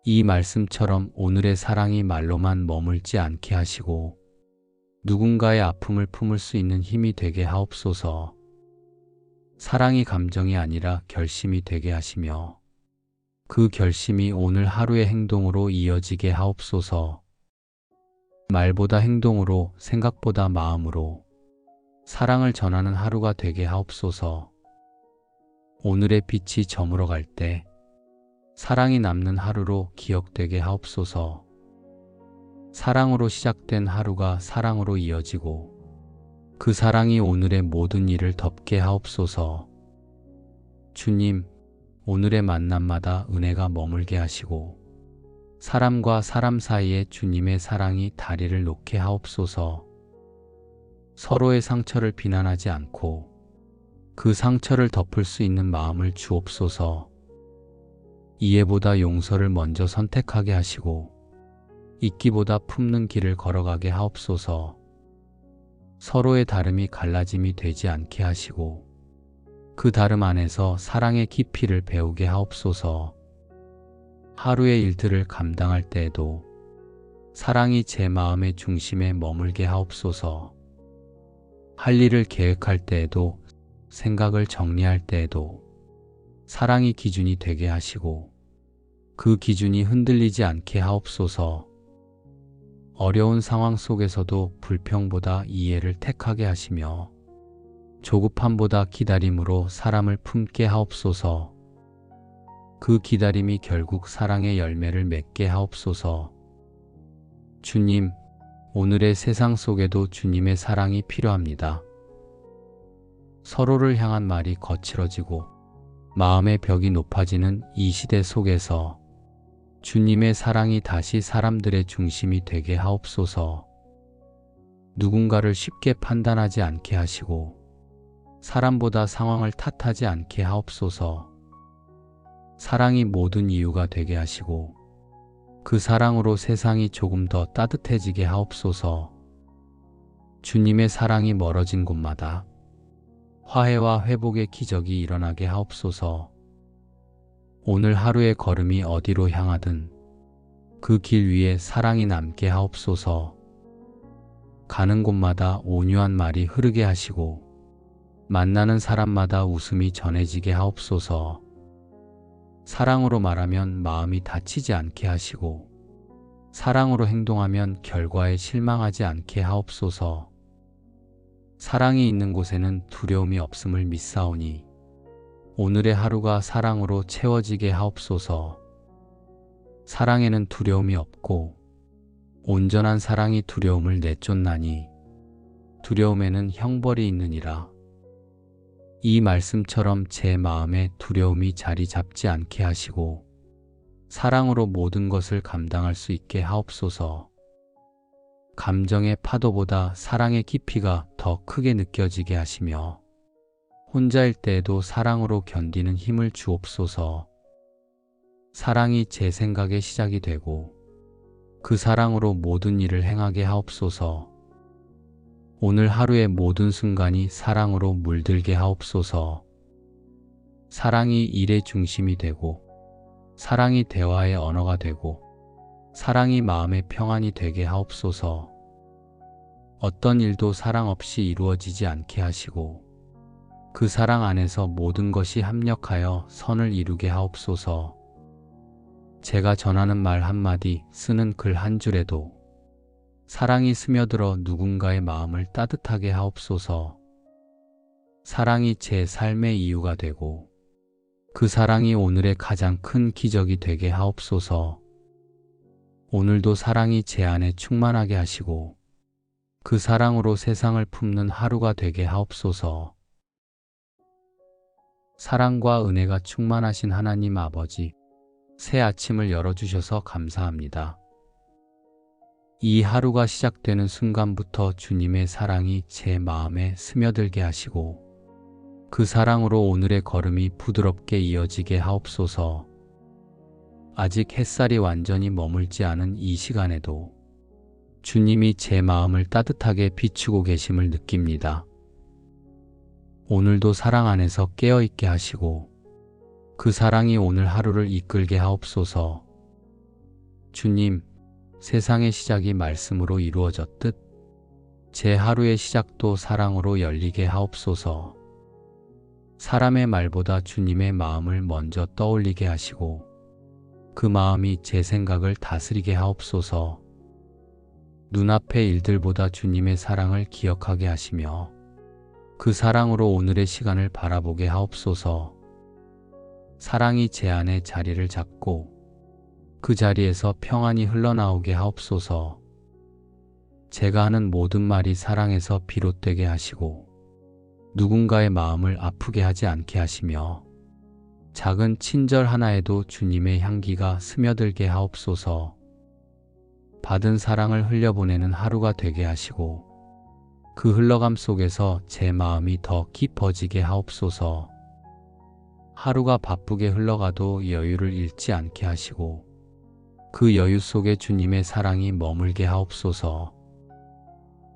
이 말씀처럼 오늘의 사랑이 말로만 머물지 않게 하시고 누군가의 아픔을 품을 수 있는 힘이 되게 하옵소서. 사랑이 감정이 아니라 결심이 되게 하시며 그 결심이 오늘 하루의 행동으로 이어지게 하옵소서. 말보다 행동으로, 생각보다 마음으로 사랑을 전하는 하루가 되게 하옵소서. 오늘의 빛이 저물어 갈 때 사랑이 남는 하루로 기억되게 하옵소서. 사랑으로 시작된 하루가 사랑으로 이어지고 그 사랑이 오늘의 모든 일을 덮게 하옵소서. 주님, 오늘의 만남마다 은혜가 머물게 하시고 사람과 사람 사이에 주님의 사랑이 다리를 놓게 하옵소서. 서로의 상처를 비난하지 않고 그 상처를 덮을 수 있는 마음을 주옵소서. 이해보다 용서를 먼저 선택하게 하시고 잊기보다 품는 길을 걸어가게 하옵소서. 서로의 다름이 갈라짐이 되지 않게 하시고 그 다름 안에서 사랑의 깊이를 배우게 하옵소서. 하루의 일들을 감당할 때에도 사랑이 제 마음의 중심에 머물게 하옵소서. 할 일을 계획할 때에도 생각을 정리할 때에도 사랑이 기준이 되게 하시고 그 기준이 흔들리지 않게 하옵소서. 어려운 상황 속에서도 불평보다 이해를 택하게 하시며 조급함보다 기다림으로 사람을 품게 하옵소서. 그 기다림이 결국 사랑의 열매를 맺게 하옵소서. 주님, 오늘의 세상 속에도 주님의 사랑이 필요합니다. 서로를 향한 말이 거칠어지고 마음의 벽이 높아지는 이 시대 속에서 주님의 사랑이 다시 사람들의 중심이 되게 하옵소서. 누군가를 쉽게 판단하지 않게 하시고 사람보다 상황을 탓하지 않게 하옵소서. 사랑이 모든 이유가 되게 하시고 그 사랑으로 세상이 조금 더 따뜻해지게 하옵소서. 주님의 사랑이 멀어진 곳마다 화해와 회복의 기적이 일어나게 하옵소서. 오늘 하루의 걸음이 어디로 향하든 그 길 위에 사랑이 남게 하옵소서. 가는 곳마다 온유한 말이 흐르게 하시고 만나는 사람마다 웃음이 전해지게 하옵소서. 사랑으로 말하면 마음이 다치지 않게 하시고 사랑으로 행동하면 결과에 실망하지 않게 하옵소서. 사랑이 있는 곳에는 두려움이 없음을 믿사오니 오늘의 하루가 사랑으로 채워지게 하옵소서. 사랑에는 두려움이 없고 온전한 사랑이 두려움을 내쫓나니 두려움에는 형벌이 있느니라. 이 말씀처럼 제 마음에 두려움이 자리 잡지 않게 하시고 사랑으로 모든 것을 감당할 수 있게 하옵소서. 감정의 파도보다 사랑의 깊이가 더 크게 느껴지게 하시며 혼자일 때에도 사랑으로 견디는 힘을 주옵소서. 사랑이 제 생각의 시작이 되고 그 사랑으로 모든 일을 행하게 하옵소서. 오늘 하루의 모든 순간이 사랑으로 물들게 하옵소서. 사랑이 일의 중심이 되고 사랑이 대화의 언어가 되고 사랑이 마음의 평안이 되게 하옵소서. 어떤 일도 사랑 없이 이루어지지 않게 하시고 그 사랑 안에서 모든 것이 합력하여 선을 이루게 하옵소서. 제가 전하는 말 한마디, 쓰는 글 한 줄에도 사랑이 스며들어 누군가의 마음을 따뜻하게 하옵소서. 사랑이 제 삶의 이유가 되고 그 사랑이 오늘의 가장 큰 기적이 되게 하옵소서. 오늘도 사랑이 제 안에 충만하게 하시고 그 사랑으로 세상을 품는 하루가 되게 하옵소서. 사랑과 은혜가 충만하신 하나님 아버지, 새 아침을 열어주셔서 감사합니다. 이 하루가 시작되는 순간부터 주님의 사랑이 제 마음에 스며들게 하시고 그 사랑으로 오늘의 걸음이 부드럽게 이어지게 하옵소서. 아직 햇살이 완전히 머물지 않은 이 시간에도 주님이 제 마음을 따뜻하게 비추고 계심을 느낍니다. 오늘도 사랑 안에서 깨어있게 하시고 그 사랑이 오늘 하루를 이끌게 하옵소서. 주님, 세상의 시작이 말씀으로 이루어졌듯 제 하루의 시작도 사랑으로 열리게 하옵소서. 사람의 말보다 주님의 마음을 먼저 떠올리게 하시고 그 마음이 제 생각을 다스리게 하옵소서. 눈앞의 일들보다 주님의 사랑을 기억하게 하시며 그 사랑으로 오늘의 시간을 바라보게 하옵소서. 사랑이 제 안에 자리를 잡고 그 자리에서 평안이 흘러나오게 하옵소서. 제가 하는 모든 말이 사랑에서 비롯되게 하시고 누군가의 마음을 아프게 하지 않게 하시며 작은 친절 하나에도 주님의 향기가 스며들게 하옵소서. 받은 사랑을 흘려보내는 하루가 되게 하시고 그 흘러감 속에서 제 마음이 더 깊어지게 하옵소서. 하루가 바쁘게 흘러가도 여유를 잃지 않게 하시고 그 여유 속에 주님의 사랑이 머물게 하옵소서.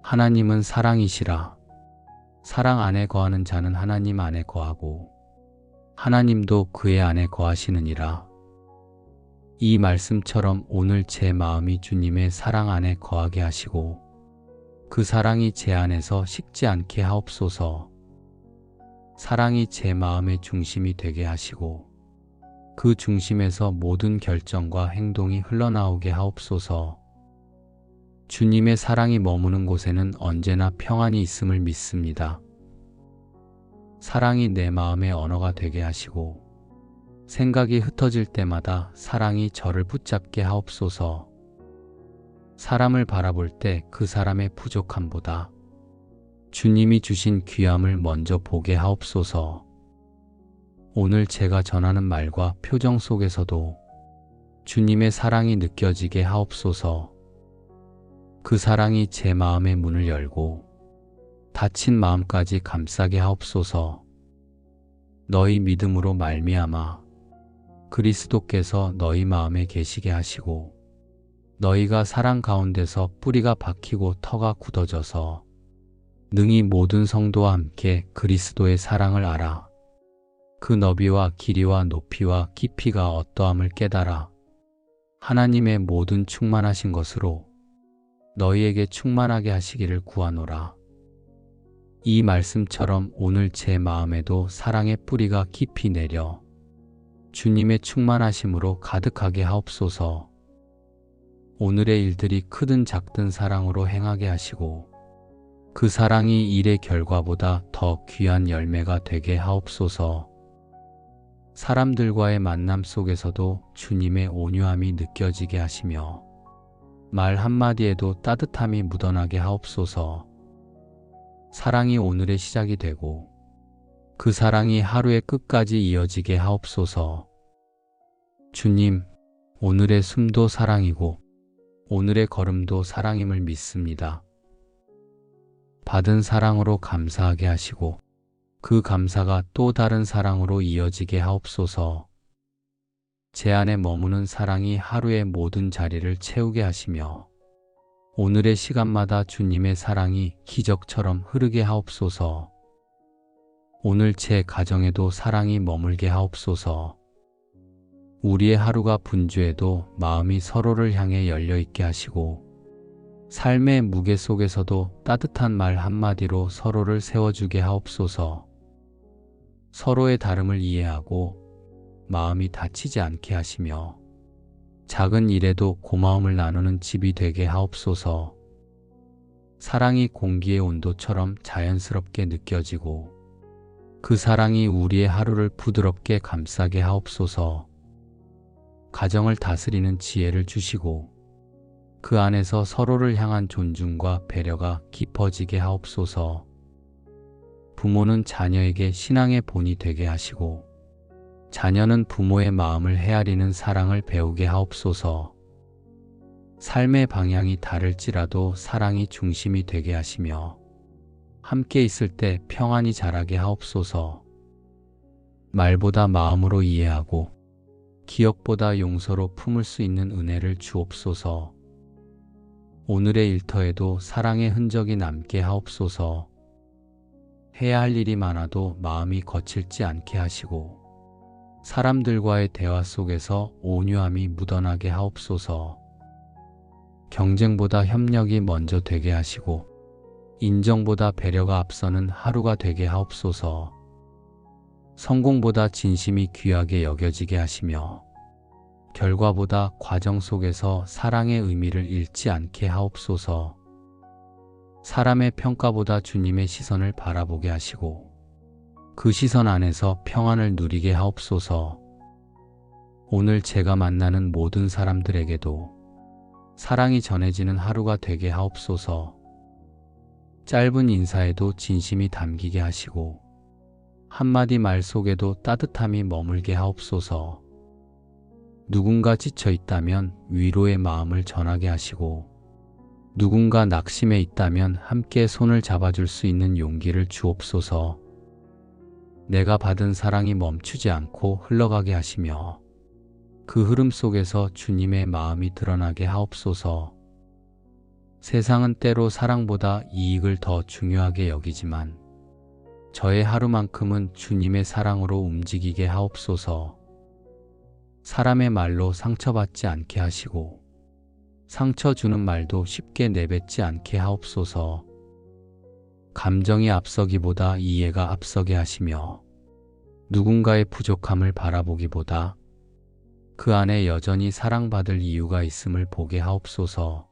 하나님은 사랑이시라. 사랑 안에 거하는 자는 하나님 안에 거하고 하나님도 그의 안에 거하시느니라. 이 말씀처럼 오늘 제 마음이 주님의 사랑 안에 거하게 하시고 그 사랑이 제 안에서 식지 않게 하옵소서. 사랑이 제 마음의 중심이 되게 하시고 그 중심에서 모든 결정과 행동이 흘러나오게 하옵소서. 주님의 사랑이 머무는 곳에는 언제나 평안이 있음을 믿습니다. 사랑이 내 마음의 언어가 되게 하시고 생각이 흩어질 때마다 사랑이 저를 붙잡게 하옵소서. 사람을 바라볼 때 그 사람의 부족함보다 주님이 주신 귀함을 먼저 보게 하옵소서. 오늘 제가 전하는 말과 표정 속에서도 주님의 사랑이 느껴지게 하옵소서. 그 사랑이 제 마음의 문을 열고 닫힌 마음까지 감싸게 하옵소서. 너희 믿음으로 말미암아 그리스도께서 너희 마음에 계시게 하시고 너희가 사랑 가운데서 뿌리가 박히고 터가 굳어져서 능히 모든 성도와 함께 그리스도의 사랑을 알아 그 너비와 길이와 높이와 깊이가 어떠함을 깨달아 하나님의 모든 충만하신 것으로 너희에게 충만하게 하시기를 구하노라. 이 말씀처럼 오늘 제 마음에도 사랑의 뿌리가 깊이 내려 주님의 충만하심으로 가득하게 하옵소서. 오늘의 일들이 크든 작든 사랑으로 행하게 하시고 그 사랑이 일의 결과보다 더 귀한 열매가 되게 하옵소서. 사람들과의 만남 속에서도 주님의 온유함이 느껴지게 하시며 말 한마디에도 따뜻함이 묻어나게 하옵소서. 사랑이 오늘의 시작이 되고 그 사랑이 하루의 끝까지 이어지게 하옵소서. 주님, 오늘의 숨도 사랑이고 오늘의 걸음도 사랑임을 믿습니다. 받은 사랑으로 감사하게 하시고 그 감사가 또 다른 사랑으로 이어지게 하옵소서. 제 안에 머무는 사랑이 하루의 모든 자리를 채우게 하시며 오늘의 시간마다 주님의 사랑이 기적처럼 흐르게 하옵소서. 오늘 제 가정에도 사랑이 머물게 하옵소서. 우리의 하루가 분주해도 마음이 서로를 향해 열려 있게 하시고 삶의 무게 속에서도 따뜻한 말 한마디로 서로를 세워주게 하옵소서. 서로의 다름을 이해하고 마음이 다치지 않게 하시며 작은 일에도 고마움을 나누는 집이 되게 하옵소서. 사랑이 공기의 온도처럼 자연스럽게 느껴지고 그 사랑이 우리의 하루를 부드럽게 감싸게 하옵소서. 가정을 다스리는 지혜를 주시고 그 안에서 서로를 향한 존중과 배려가 깊어지게 하옵소서. 부모는 자녀에게 신앙의 본이 되게 하시고 자녀는 부모의 마음을 헤아리는 사랑을 배우게 하옵소서. 삶의 방향이 다를지라도 사랑이 중심이 되게 하시며 함께 있을 때 평안이 자라게 하옵소서. 말보다 마음으로 이해하고 기억보다 용서로 품을 수 있는 은혜를 주옵소서. 오늘의 일터에도 사랑의 흔적이 남게 하옵소서. 해야 할 일이 많아도 마음이 거칠지 않게 하시고 사람들과의 대화 속에서 온유함이 묻어나게 하옵소서. 경쟁보다 협력이 먼저 되게 하시고 인정보다 배려가 앞서는 하루가 되게 하옵소서. 성공보다 진심이 귀하게 여겨지게 하시며 결과보다 과정 속에서 사랑의 의미를 잃지 않게 하옵소서. 사람의 평가보다 주님의 시선을 바라보게 하시고 그 시선 안에서 평안을 누리게 하옵소서. 오늘 제가 만나는 모든 사람들에게도 사랑이 전해지는 하루가 되게 하옵소서. 짧은 인사에도 진심이 담기게 하시고 한마디 말 속에도 따뜻함이 머물게 하옵소서. 누군가 지쳐 있다면 위로의 마음을 전하게 하시고 누군가 낙심해 있다면 함께 손을 잡아줄 수 있는 용기를 주옵소서. 내가 받은 사랑이 멈추지 않고 흘러가게 하시며 그 흐름 속에서 주님의 마음이 드러나게 하옵소서. 세상은 때로 사랑보다 이익을 더 중요하게 여기지만 저의 하루만큼은 주님의 사랑으로 움직이게 하옵소서. 사람의 말로 상처받지 않게 하시고 상처 주는 말도 쉽게 내뱉지 않게 하옵소서. 감정이 앞서기보다 이해가 앞서게 하시며 누군가의 부족함을 바라보기보다 그 안에 여전히 사랑받을 이유가 있음을 보게 하옵소서.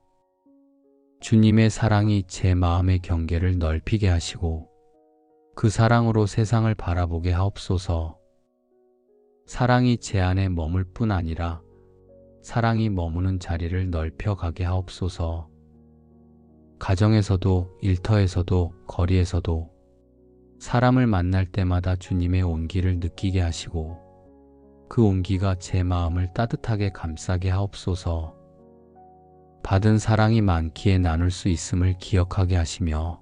주님의 사랑이 제 마음의 경계를 넓히게 하시고 그 사랑으로 세상을 바라보게 하옵소서. 사랑이 제 안에 머물 뿐 아니라 사랑이 머무는 자리를 넓혀가게 하옵소서. 가정에서도 일터에서도 거리에서도 사람을 만날 때마다 주님의 온기를 느끼게 하시고 그 온기가 제 마음을 따뜻하게 감싸게 하옵소서. 받은 사랑이 많기에 나눌 수 있음을 기억하게 하시며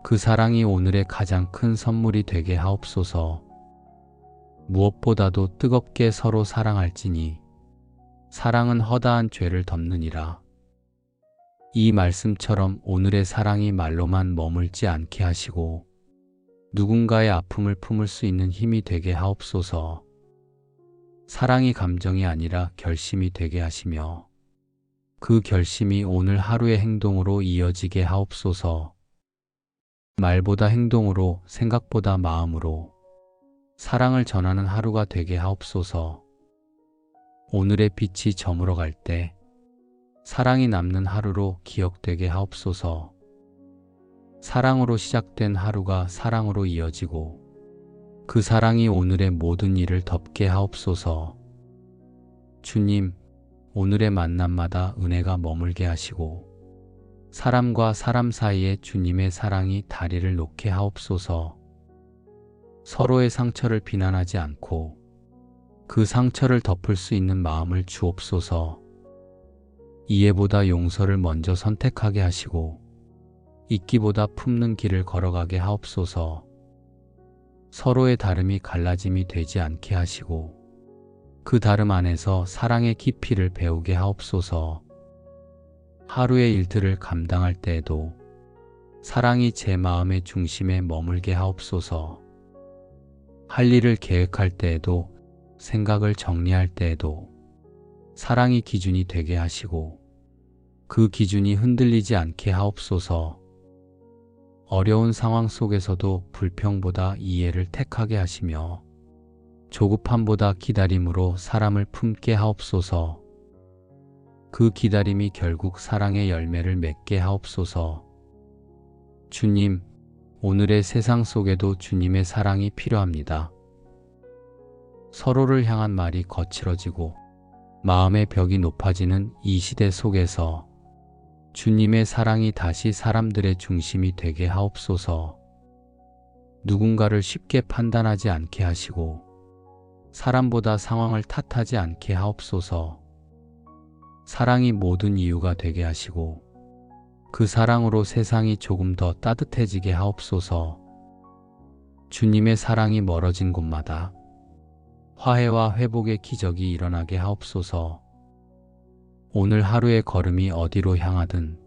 그 사랑이 오늘의 가장 큰 선물이 되게 하옵소서. 무엇보다도 뜨겁게 서로 사랑할지니 사랑은 허다한 죄를 덮느니라. 이 말씀처럼 오늘의 사랑이 말로만 머물지 않게 하시고 누군가의 아픔을 품을 수 있는 힘이 되게 하옵소서. 사랑이 감정이 아니라 결심이 되게 하시며 그 결심이 오늘 하루의 행동으로 이어지게 하옵소서. 말보다 행동으로, 생각보다 마음으로 사랑을 전하는 하루가 되게 하옵소서. 오늘의 빛이 저물어 갈 때 사랑이 남는 하루로 기억되게 하옵소서. 사랑으로 시작된 하루가 사랑으로 이어지고 그 사랑이 오늘의 모든 일을 덮게 하옵소서. 주님, 오늘의 만남마다 은혜가 머물게 하시고 사람과 사람 사이에 주님의 사랑이 다리를 놓게 하옵소서. 서로의 상처를 비난하지 않고 그 상처를 덮을 수 있는 마음을 주옵소서. 이해보다 용서를 먼저 선택하게 하시고 잊기보다 품는 길을 걸어가게 하옵소서. 서로의 다름이 갈라짐이 되지 않게 하시고 그 다름 안에서 사랑의 깊이를 배우게 하옵소서. 하루의 일들을 감당할 때에도 사랑이 제 마음의 중심에 머물게 하옵소서. 할 일을 계획할 때에도 생각을 정리할 때에도 사랑이 기준이 되게 하시고 그 기준이 흔들리지 않게 하옵소서. 어려운 상황 속에서도 불평보다 이해를 택하게 하시며 조급함보다 기다림으로 사람을 품게 하옵소서. 그 기다림이 결국 사랑의 열매를 맺게 하옵소서. 주님, 오늘의 세상 속에도 주님의 사랑이 필요합니다. 서로를 향한 말이 거칠어지고 마음의 벽이 높아지는 이 시대 속에서 주님의 사랑이 다시 사람들의 중심이 되게 하옵소서. 누군가를 쉽게 판단하지 않게 하시고 사람보다 상황을 탓하지 않게 하옵소서. 사랑이 모든 이유가 되게 하시고 그 사랑으로 세상이 조금 더 따뜻해지게 하옵소서. 주님의 사랑이 멀어진 곳마다 화해와 회복의 기적이 일어나게 하옵소서. 오늘 하루의 걸음이 어디로 향하든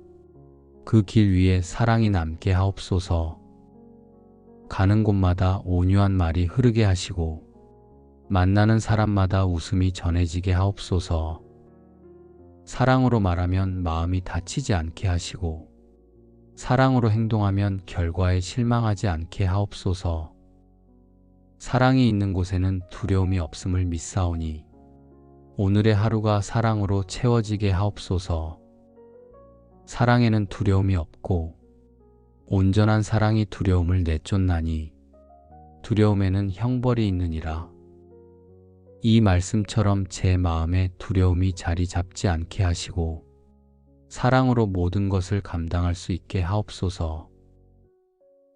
그 길 위에 사랑이 남게 하옵소서. 가는 곳마다 온유한 말이 흐르게 하시고 만나는 사람마다 웃음이 전해지게 하옵소서. 사랑으로 말하면 마음이 다치지 않게 하시고 사랑으로 행동하면 결과에 실망하지 않게 하옵소서. 사랑이 있는 곳에는 두려움이 없음을 믿사오니 오늘의 하루가 사랑으로 채워지게 하옵소서. 사랑에는 두려움이 없고 온전한 사랑이 두려움을 내쫓나니 두려움에는 형벌이 있느니라. 이 말씀처럼 제 마음에 두려움이 자리 잡지 않게 하시고 사랑으로 모든 것을 감당할 수 있게 하옵소서.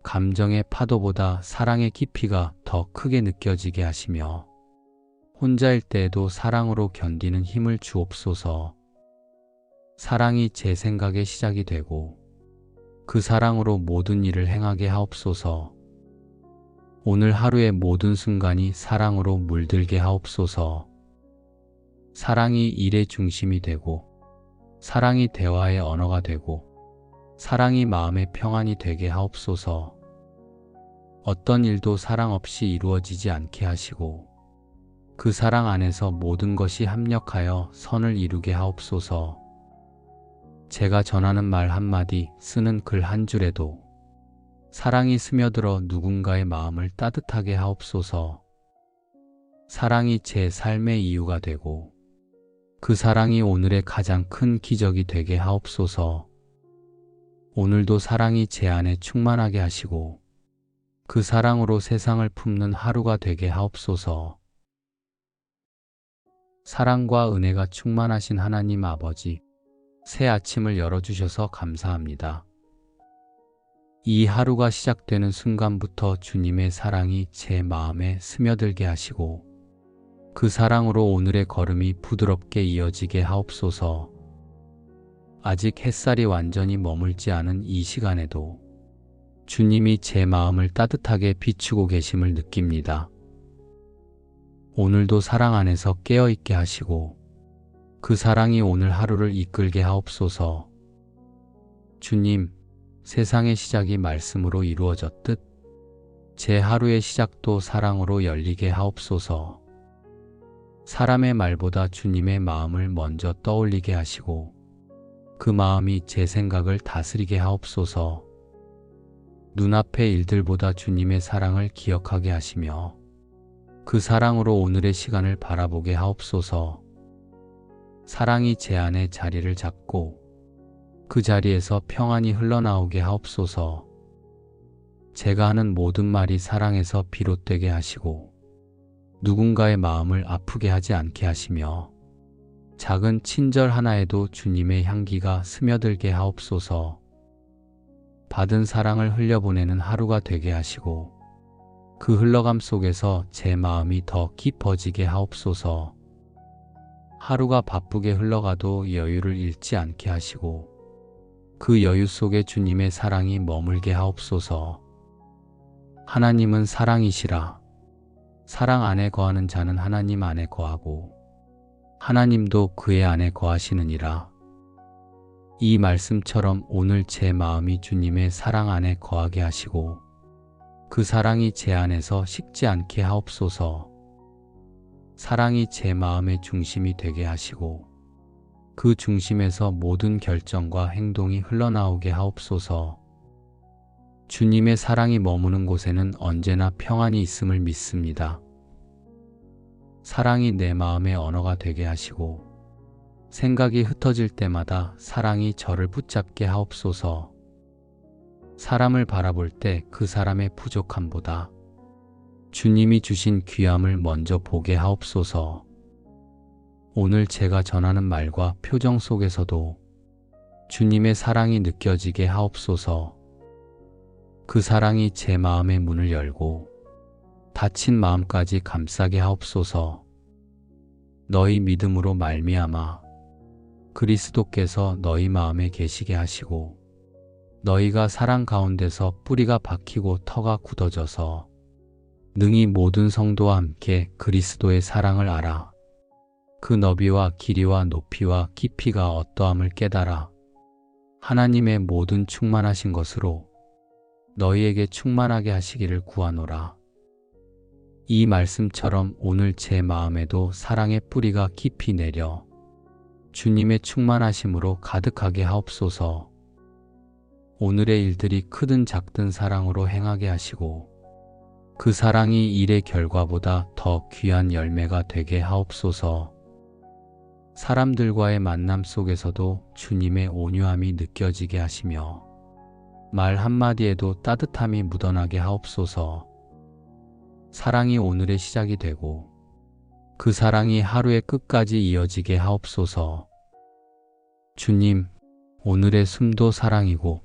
감정의 파도보다 사랑의 깊이가 더 크게 느껴지게 하시며 혼자일 때에도 사랑으로 견디는 힘을 주옵소서. 사랑이 제 생각의 시작이 되고 그 사랑으로 모든 일을 행하게 하옵소서. 오늘 하루의 모든 순간이 사랑으로 물들게 하옵소서. 사랑이 일의 중심이 되고 사랑이 대화의 언어가 되고 사랑이 마음의 평안이 되게 하옵소서. 어떤 일도 사랑 없이 이루어지지 않게 하시고 그 사랑 안에서 모든 것이 합력하여 선을 이루게 하옵소서. 제가 전하는 말 한마디, 쓰는 글 한 줄에도 사랑이 스며들어 누군가의 마음을 따뜻하게 하옵소서. 사랑이 제 삶의 이유가 되고 그 사랑이 오늘의 가장 큰 기적이 되게 하옵소서. 오늘도 사랑이 제 안에 충만하게 하시고 그 사랑으로 세상을 품는 하루가 되게 하옵소서. 사랑과 은혜가 충만하신 하나님 아버지, 새 아침을 열어주셔서 감사합니다. 이 하루가 시작되는 순간부터 주님의 사랑이 제 마음에 스며들게 하시고 그 사랑으로 오늘의 걸음이 부드럽게 이어지게 하옵소서. 아직 햇살이 완전히 머물지 않은 이 시간에도 주님이 제 마음을 따뜻하게 비추고 계심을 느낍니다. 오늘도 사랑 안에서 깨어있게 하시고 그 사랑이 오늘 하루를 이끌게 하옵소서. 주님, 세상의 시작이 말씀으로 이루어졌듯 제 하루의 시작도 사랑으로 열리게 하옵소서. 사람의 말보다 주님의 마음을 먼저 떠올리게 하시고 그 마음이 제 생각을 다스리게 하옵소서. 눈앞의 일들보다 주님의 사랑을 기억하게 하시며 그 사랑으로 오늘의 시간을 바라보게 하옵소서. 사랑이 제 안에 자리를 잡고 그 자리에서 평안이 흘러나오게 하옵소서. 제가 하는 모든 말이 사랑에서 비롯되게 하시고 누군가의 마음을 아프게 하지 않게 하시며 작은 친절 하나에도 주님의 향기가 스며들게 하옵소서. 받은 사랑을 흘려보내는 하루가 되게 하시고 그 흘러감 속에서 제 마음이 더 깊어지게 하옵소서. 하루가 바쁘게 흘러가도 여유를 잃지 않게 하시고 그 여유 속에 주님의 사랑이 머물게 하옵소서. 하나님은 사랑이시라. 사랑 안에 거하는 자는 하나님 안에 거하고 하나님도 그의 안에 거하시느니라. 이 말씀처럼 오늘 제 마음이 주님의 사랑 안에 거하게 하시고 그 사랑이 제 안에서 식지 않게 하옵소서. 사랑이 제 마음의 중심이 되게 하시고 그 중심에서 모든 결정과 행동이 흘러나오게 하옵소서. 주님의 사랑이 머무는 곳에는 언제나 평안이 있음을 믿습니다. 사랑이 내 마음의 언어가 되게 하시고 생각이 흩어질 때마다 사랑이 저를 붙잡게 하옵소서. 사람을 바라볼 때 그 사람의 부족함보다 주님이 주신 귀함을 먼저 보게 하옵소서. 오늘 제가 전하는 말과 표정 속에서도 주님의 사랑이 느껴지게 하옵소서. 그 사랑이 제 마음의 문을 열고 닫힌 마음까지 감싸게 하옵소서. 너희 믿음으로 말미암아 그리스도께서 너희 마음에 계시게 하시고 너희가 사랑 가운데서 뿌리가 박히고 터가 굳어져서 능히 모든 성도와 함께 그리스도의 사랑을 알아 그 너비와 길이와 높이와 깊이가 어떠함을 깨달아 하나님의 모든 충만하신 것으로 너희에게 충만하게 하시기를 구하노라. 이 말씀처럼 오늘 제 마음에도 사랑의 뿌리가 깊이 내려 주님의 충만하심으로 가득하게 하옵소서. 오늘의 일들이 크든 작든 사랑으로 행하게 하시고 그 사랑이 일의 결과보다 더 귀한 열매가 되게 하옵소서. 사람들과의 만남 속에서도 주님의 온유함이 느껴지게 하시며 말 한마디에도 따뜻함이 묻어나게 하옵소서. 사랑이 오늘의 시작이 되고 그 사랑이 하루의 끝까지 이어지게 하옵소서. 주님, 오늘의 숨도 사랑이고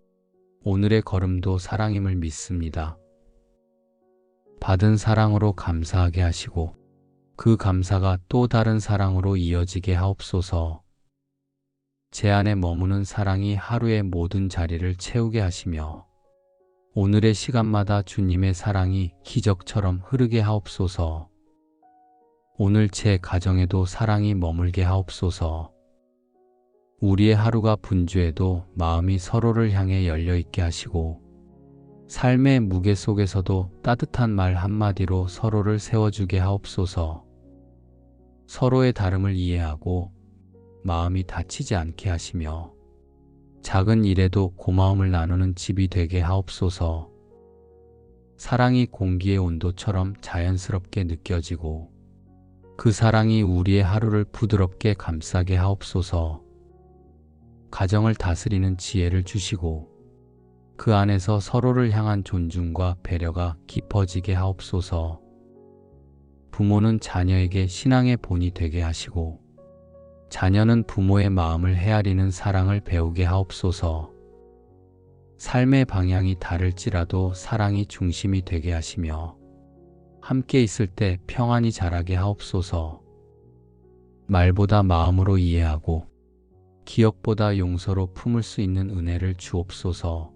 오늘의 걸음도 사랑임을 믿습니다. 받은 사랑으로 감사하게 하시고 그 감사가 또 다른 사랑으로 이어지게 하옵소서. 제 안에 머무는 사랑이 하루의 모든 자리를 채우게 하시며 오늘의 시간마다 주님의 사랑이 기적처럼 흐르게 하옵소서. 오늘 제 가정에도 사랑이 머물게 하옵소서. 우리의 하루가 분주해도 마음이 서로를 향해 열려있게 하시고 삶의 무게 속에서도 따뜻한 말 한마디로 서로를 세워주게 하옵소서. 서로의 다름을 이해하고 마음이 다치지 않게 하시며 작은 일에도 고마움을 나누는 집이 되게 하옵소서. 사랑이 공기의 온도처럼 자연스럽게 느껴지고 그 사랑이 우리의 하루를 부드럽게 감싸게 하옵소서. 가정을 다스리는 지혜를 주시고 그 안에서 서로를 향한 존중과 배려가 깊어지게 하옵소서. 부모는 자녀에게 신앙의 본이 되게 하시고 자녀는 부모의 마음을 헤아리는 사랑을 배우게 하옵소서. 삶의 방향이 다를지라도 사랑이 중심이 되게 하시며 함께 있을 때 평안이 자라게 하옵소서. 말보다 마음으로 이해하고 기억보다 용서로 품을 수 있는 은혜를 주옵소서.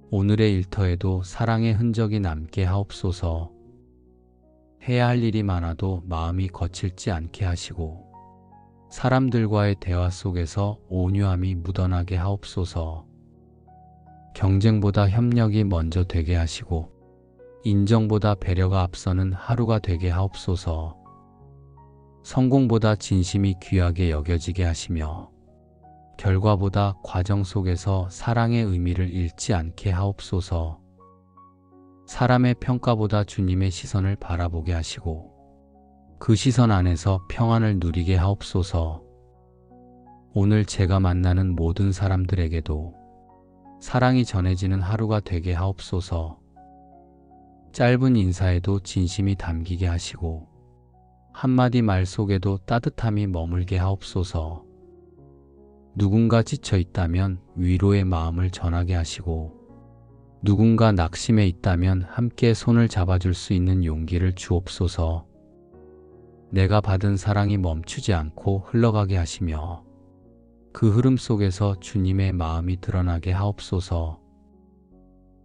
오늘의 일터에도 사랑의 흔적이 남게 하옵소서. 해야 할 일이 많아도 마음이 거칠지 않게 하시고 사람들과의 대화 속에서 온유함이 묻어나게 하옵소서. 경쟁보다 협력이 먼저 되게 하시고 인정보다 배려가 앞서는 하루가 되게 하옵소서. 성공보다 진심이 귀하게 여겨지게 하시며 결과보다 과정 속에서 사랑의 의미를 잃지 않게 하옵소서. 사람의 평가보다 주님의 시선을 바라보게 하시고 그 시선 안에서 평안을 누리게 하옵소서. 오늘 제가 만나는 모든 사람들에게도 사랑이 전해지는 하루가 되게 하옵소서. 짧은 인사에도 진심이 담기게 하시고 한마디 말 속에도 따뜻함이 머물게 하옵소서. 누군가 지쳐 있다면 위로의 마음을 전하게 하시고 누군가 낙심해 있다면 함께 손을 잡아줄 수 있는 용기를 주옵소서. 내가 받은 사랑이 멈추지 않고 흘러가게 하시며 그 흐름 속에서 주님의 마음이 드러나게 하옵소서.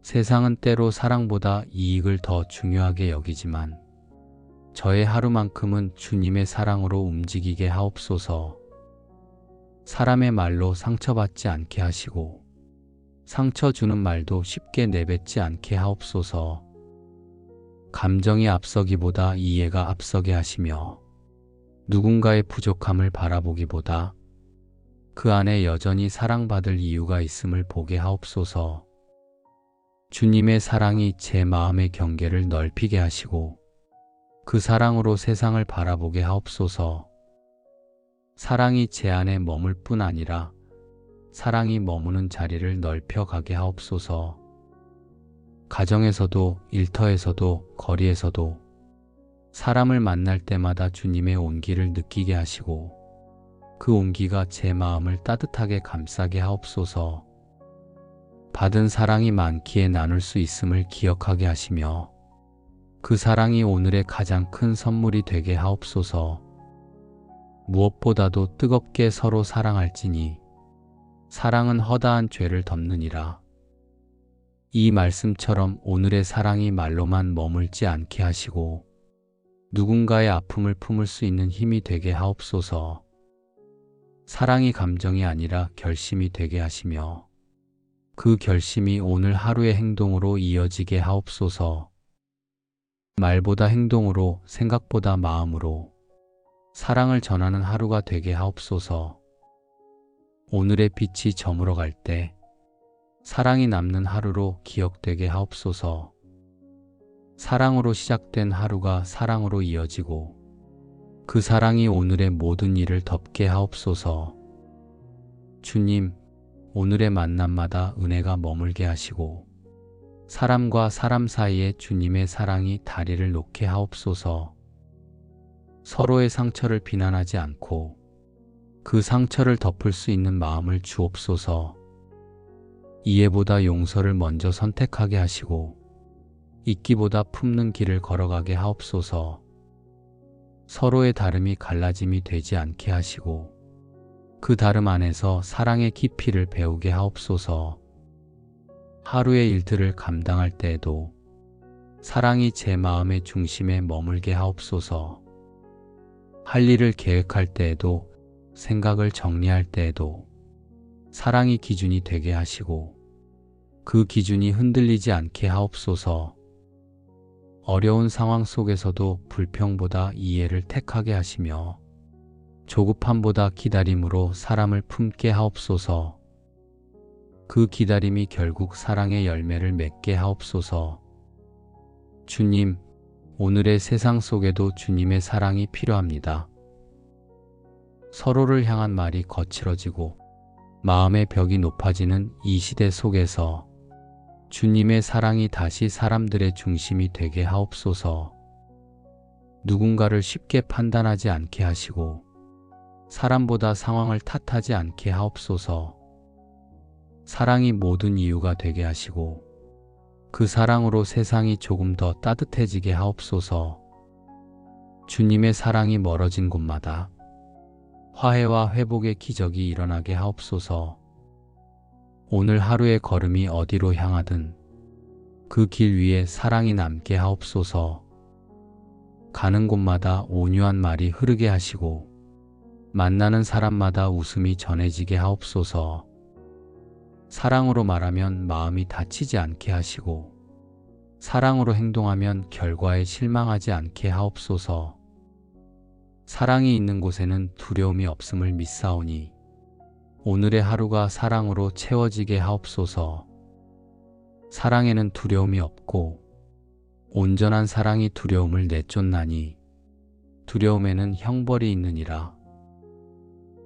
세상은 때로 사랑보다 이익을 더 중요하게 여기지만 저의 하루만큼은 주님의 사랑으로 움직이게 하옵소서. 사람의 말로 상처받지 않게 하시고 상처 주는 말도 쉽게 내뱉지 않게 하옵소서. 감정이 앞서기보다 이해가 앞서게 하시며 누군가의 부족함을 바라보기보다 그 안에 여전히 사랑받을 이유가 있음을 보게 하옵소서. 주님의 사랑이 제 마음의 경계를 넓히게 하시고 그 사랑으로 세상을 바라보게 하옵소서. 사랑이 제 안에 머물 뿐 아니라 사랑이 머무는 자리를 넓혀가게 하옵소서. 가정에서도 일터에서도 거리에서도 사람을 만날 때마다 주님의 온기를 느끼게 하시고 그 온기가 제 마음을 따뜻하게 감싸게 하옵소서. 받은 사랑이 많기에 나눌 수 있음을 기억하게 하시며 그 사랑이 오늘의 가장 큰 선물이 되게 하옵소서. 무엇보다도 뜨겁게 서로 사랑할지니 사랑은 허다한 죄를 덮느니라. 이 말씀처럼 오늘의 사랑이 말로만 머물지 않게 하시고 누군가의 아픔을 품을 수 있는 힘이 되게 하옵소서. 사랑이 감정이 아니라 결심이 되게 하시며 그 결심이 오늘 하루의 행동으로 이어지게 하옵소서. 말보다 행동으로, 생각보다 마음으로 사랑을 전하는 하루가 되게 하옵소서. 오늘의 빛이 저물어 갈 때 사랑이 남는 하루로 기억되게 하옵소서. 사랑으로 시작된 하루가 사랑으로 이어지고 그 사랑이 오늘의 모든 일을 덮게 하옵소서. 주님, 오늘의 만남마다 은혜가 머물게 하시고 사람과 사람 사이에 주님의 사랑이 다리를 놓게 하옵소서. 서로의 상처를 비난하지 않고 그 상처를 덮을 수 있는 마음을 주옵소서. 이해보다 용서를 먼저 선택하게 하시고 잊기보다 품는 길을 걸어가게 하옵소서. 서로의 다름이 갈라짐이 되지 않게 하시고 그 다름 안에서 사랑의 깊이를 배우게 하옵소서. 하루의 일들을 감당할 때에도 사랑이 제 마음의 중심에 머물게 하옵소서. 할 일을 계획할 때에도 생각을 정리할 때에도 사랑이 기준이 되게 하시고 그 기준이 흔들리지 않게 하옵소서. 어려운 상황 속에서도 불평보다 이해를 택하게 하시며 조급함보다 기다림으로 사람을 품게 하옵소서. 그 기다림이 결국 사랑의 열매를 맺게 하옵소서. 주님, 오늘의 세상 속에도 주님의 사랑이 필요합니다. 서로를 향한 말이 거칠어지고 마음의 벽이 높아지는 이 시대 속에서 주님의 사랑이 다시 사람들의 중심이 되게 하옵소서. 누군가를 쉽게 판단하지 않게 하시고 사람보다 상황을 탓하지 않게 하옵소서. 사랑이 모든 이유가 되게 하시고 그 사랑으로 세상이 조금 더 따뜻해지게 하옵소서. 주님의 사랑이 멀어진 곳마다 화해와 회복의 기적이 일어나게 하옵소서. 오늘 하루의 걸음이 어디로 향하든 그 길 위에 사랑이 남게 하옵소서. 가는 곳마다 온유한 말이 흐르게 하시고 만나는 사람마다 웃음이 전해지게 하옵소서. 사랑으로 말하면 마음이 다치지 않게 하시고 사랑으로 행동하면 결과에 실망하지 않게 하옵소서. 사랑이 있는 곳에는 두려움이 없음을 믿사오니 오늘의 하루가 사랑으로 채워지게 하옵소서. 사랑에는 두려움이 없고 온전한 사랑이 두려움을 내쫓나니 두려움에는 형벌이 있느니라.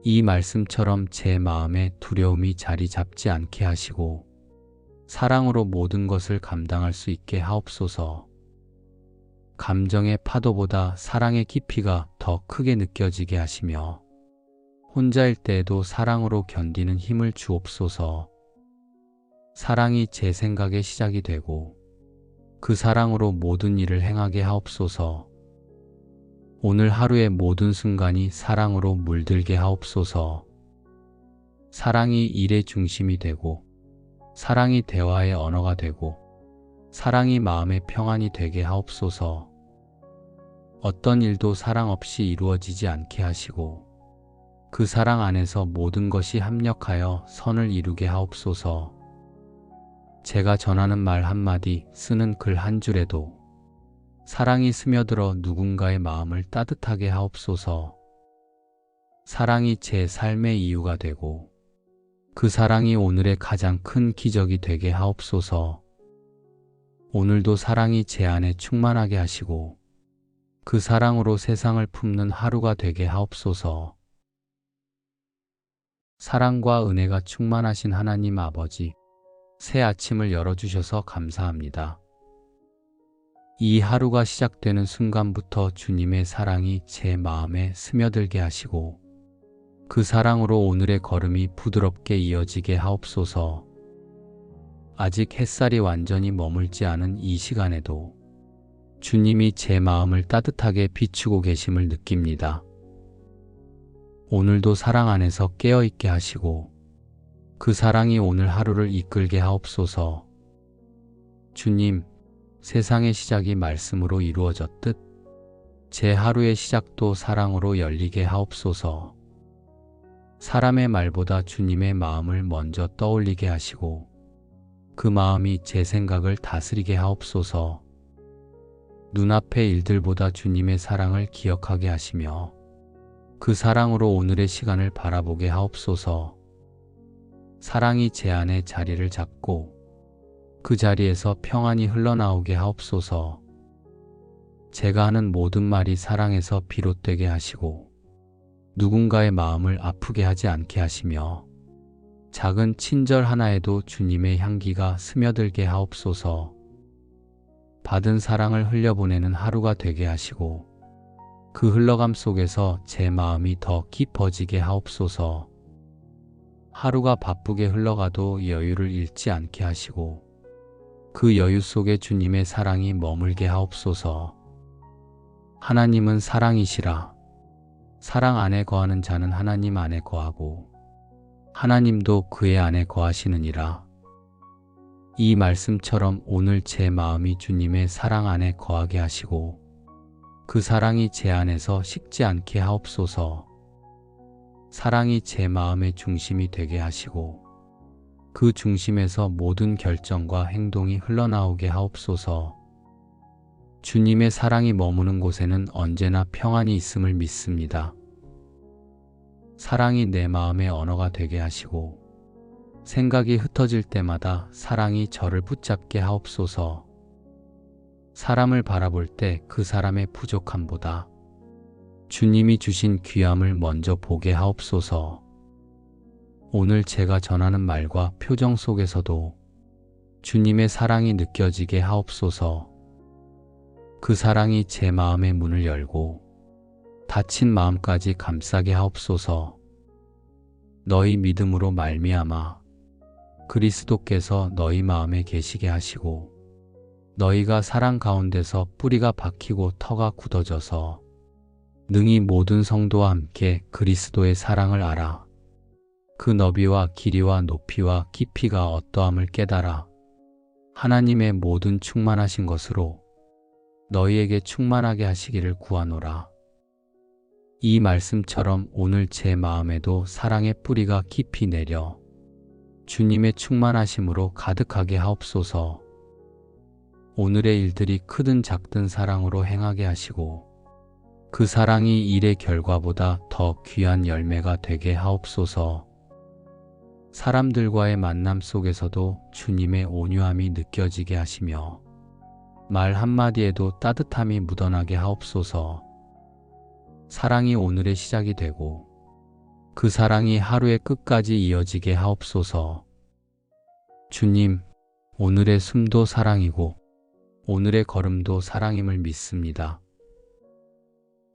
이 말씀처럼 제 마음에 두려움이 자리 잡지 않게 하시고 사랑으로 모든 것을 감당할 수 있게 하옵소서. 감정의 파도보다 사랑의 깊이가 더 크게 느껴지게 하시며 혼자일 때에도 사랑으로 견디는 힘을 주옵소서. 사랑이 제 생각의 시작이 되고 그 사랑으로 모든 일을 행하게 하옵소서. 오늘 하루의 모든 순간이 사랑으로 물들게 하옵소서. 사랑이 일의 중심이 되고 사랑이 대화의 언어가 되고 사랑이 마음의 평안이 되게 하옵소서. 어떤 일도 사랑 없이 이루어지지 않게 하시고 그 사랑 안에서 모든 것이 합력하여 선을 이루게 하옵소서. 제가 전하는 말 한마디, 쓰는 글 한 줄에도 사랑이 스며들어 누군가의 마음을 따뜻하게 하옵소서. 사랑이 제 삶의 이유가 되고 그 사랑이 오늘의 가장 큰 기적이 되게 하옵소서. 오늘도 사랑이 제 안에 충만하게 하시고 그 사랑으로 세상을 품는 하루가 되게 하옵소서. 사랑과 은혜가 충만하신 하나님 아버지, 새 아침을 열어주셔서 감사합니다. 이 하루가 시작되는 순간부터 주님의 사랑이 제 마음에 스며들게 하시고 그 사랑으로 오늘의 걸음이 부드럽게 이어지게 하옵소서. 아직 햇살이 완전히 머물지 않은 이 시간에도 주님이 제 마음을 따뜻하게 비추고 계심을 느낍니다. 오늘도 사랑 안에서 깨어있게 하시고 그 사랑이 오늘 하루를 이끌게 하옵소서. 주님, 세상의 시작이 말씀으로 이루어졌듯 제 하루의 시작도 사랑으로 열리게 하옵소서. 사람의 말보다 주님의 마음을 먼저 떠올리게 하시고 그 마음이 제 생각을 다스리게 하옵소서. 눈앞의 일들보다 주님의 사랑을 기억하게 하시며 그 사랑으로 오늘의 시간을 바라보게 하옵소서. 사랑이 제 안에 자리를 잡고 그 자리에서 평안이 흘러나오게 하옵소서. 제가 하는 모든 말이 사랑에서 비롯되게 하시고 누군가의 마음을 아프게 하지 않게 하시며 작은 친절 하나에도 주님의 향기가 스며들게 하옵소서. 받은 사랑을 흘려보내는 하루가 되게 하시고 그 흘러감 속에서 제 마음이 더 깊어지게 하옵소서. 하루가 바쁘게 흘러가도 여유를 잃지 않게 하시고 그 여유 속에 주님의 사랑이 머물게 하옵소서. 하나님은 사랑이시라. 사랑 안에 거하는 자는 하나님 안에 거하고 하나님도 그의 안에 거하시느니라. 이 말씀처럼 오늘 제 마음이 주님의 사랑 안에 거하게 하시고 그 사랑이 제 안에서 식지 않게 하옵소서. 사랑이 제 마음의 중심이 되게 하시고 그 중심에서 모든 결정과 행동이 흘러나오게 하옵소서. 주님의 사랑이 머무는 곳에는 언제나 평안이 있음을 믿습니다. 사랑이 내 마음의 언어가 되게 하시고 생각이 흩어질 때마다 사랑이 저를 붙잡게 하옵소서. 사람을 바라볼 때 그 사람의 부족함보다 주님이 주신 귀함을 먼저 보게 하옵소서. 오늘 제가 전하는 말과 표정 속에서도 주님의 사랑이 느껴지게 하옵소서. 그 사랑이 제 마음의 문을 열고 닫힌 마음까지 감싸게 하옵소서. 너희 믿음으로 말미암아 그리스도께서 너희 마음에 계시게 하시고 너희가 사랑 가운데서 뿌리가 박히고 터가 굳어져서 능히 모든 성도와 함께 그리스도의 사랑을 알아 그 너비와 길이와 높이와 깊이가 어떠함을 깨달아 하나님의 모든 충만하신 것으로 너희에게 충만하게 하시기를 구하노라. 이 말씀처럼 오늘 제 마음에도 사랑의 뿌리가 깊이 내려 주님의 충만하심으로 가득하게 하옵소서. 오늘의 일들이 크든 작든 사랑으로 행하게 하시고 그 사랑이 일의 결과보다 더 귀한 열매가 되게 하옵소서. 사람들과의 만남 속에서도 주님의 온유함이 느껴지게 하시며 말 한마디에도 따뜻함이 묻어나게 하옵소서. 사랑이 오늘의 시작이 되고 그 사랑이 하루의 끝까지 이어지게 하옵소서. 주님, 오늘의 숨도 사랑이고 오늘의 걸음도 사랑임을 믿습니다.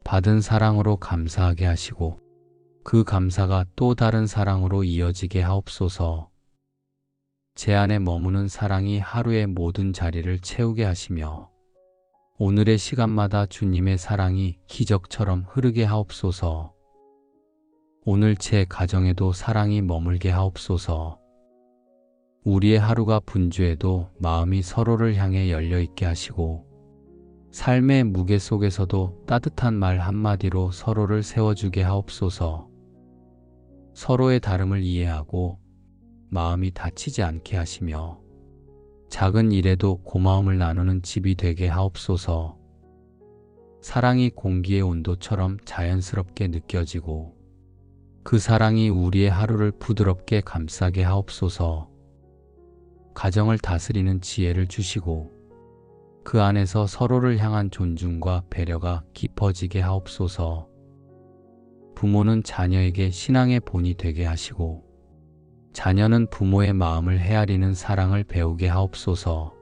받은 사랑으로 감사하게 하시고 그 감사가 또 다른 사랑으로 이어지게 하옵소서. 제 안에 머무는 사랑이 하루의 모든 자리를 채우게 하시며 오늘의 시간마다 주님의 사랑이 기적처럼 흐르게 하옵소서. 오늘 제 가정에도 사랑이 머물게 하옵소서. 우리의 하루가 분주해도 마음이 서로를 향해 열려있게 하시고 삶의 무게 속에서도 따뜻한 말 한마디로 서로를 세워주게 하옵소서. 서로의 다름을 이해하고 마음이 다치지 않게 하시며 작은 일에도 고마움을 나누는 집이 되게 하옵소서. 사랑이 공기의 온도처럼 자연스럽게 느껴지고 그 사랑이 우리의 하루를 부드럽게 감싸게 하옵소서. 가정을 다스리는 지혜를 주시고 그 안에서 서로를 향한 존중과 배려가 깊어지게 하옵소서. 부모는 자녀에게 신앙의 본이 되게 하시고 자녀는 부모의 마음을 헤아리는 사랑을 배우게 하옵소서.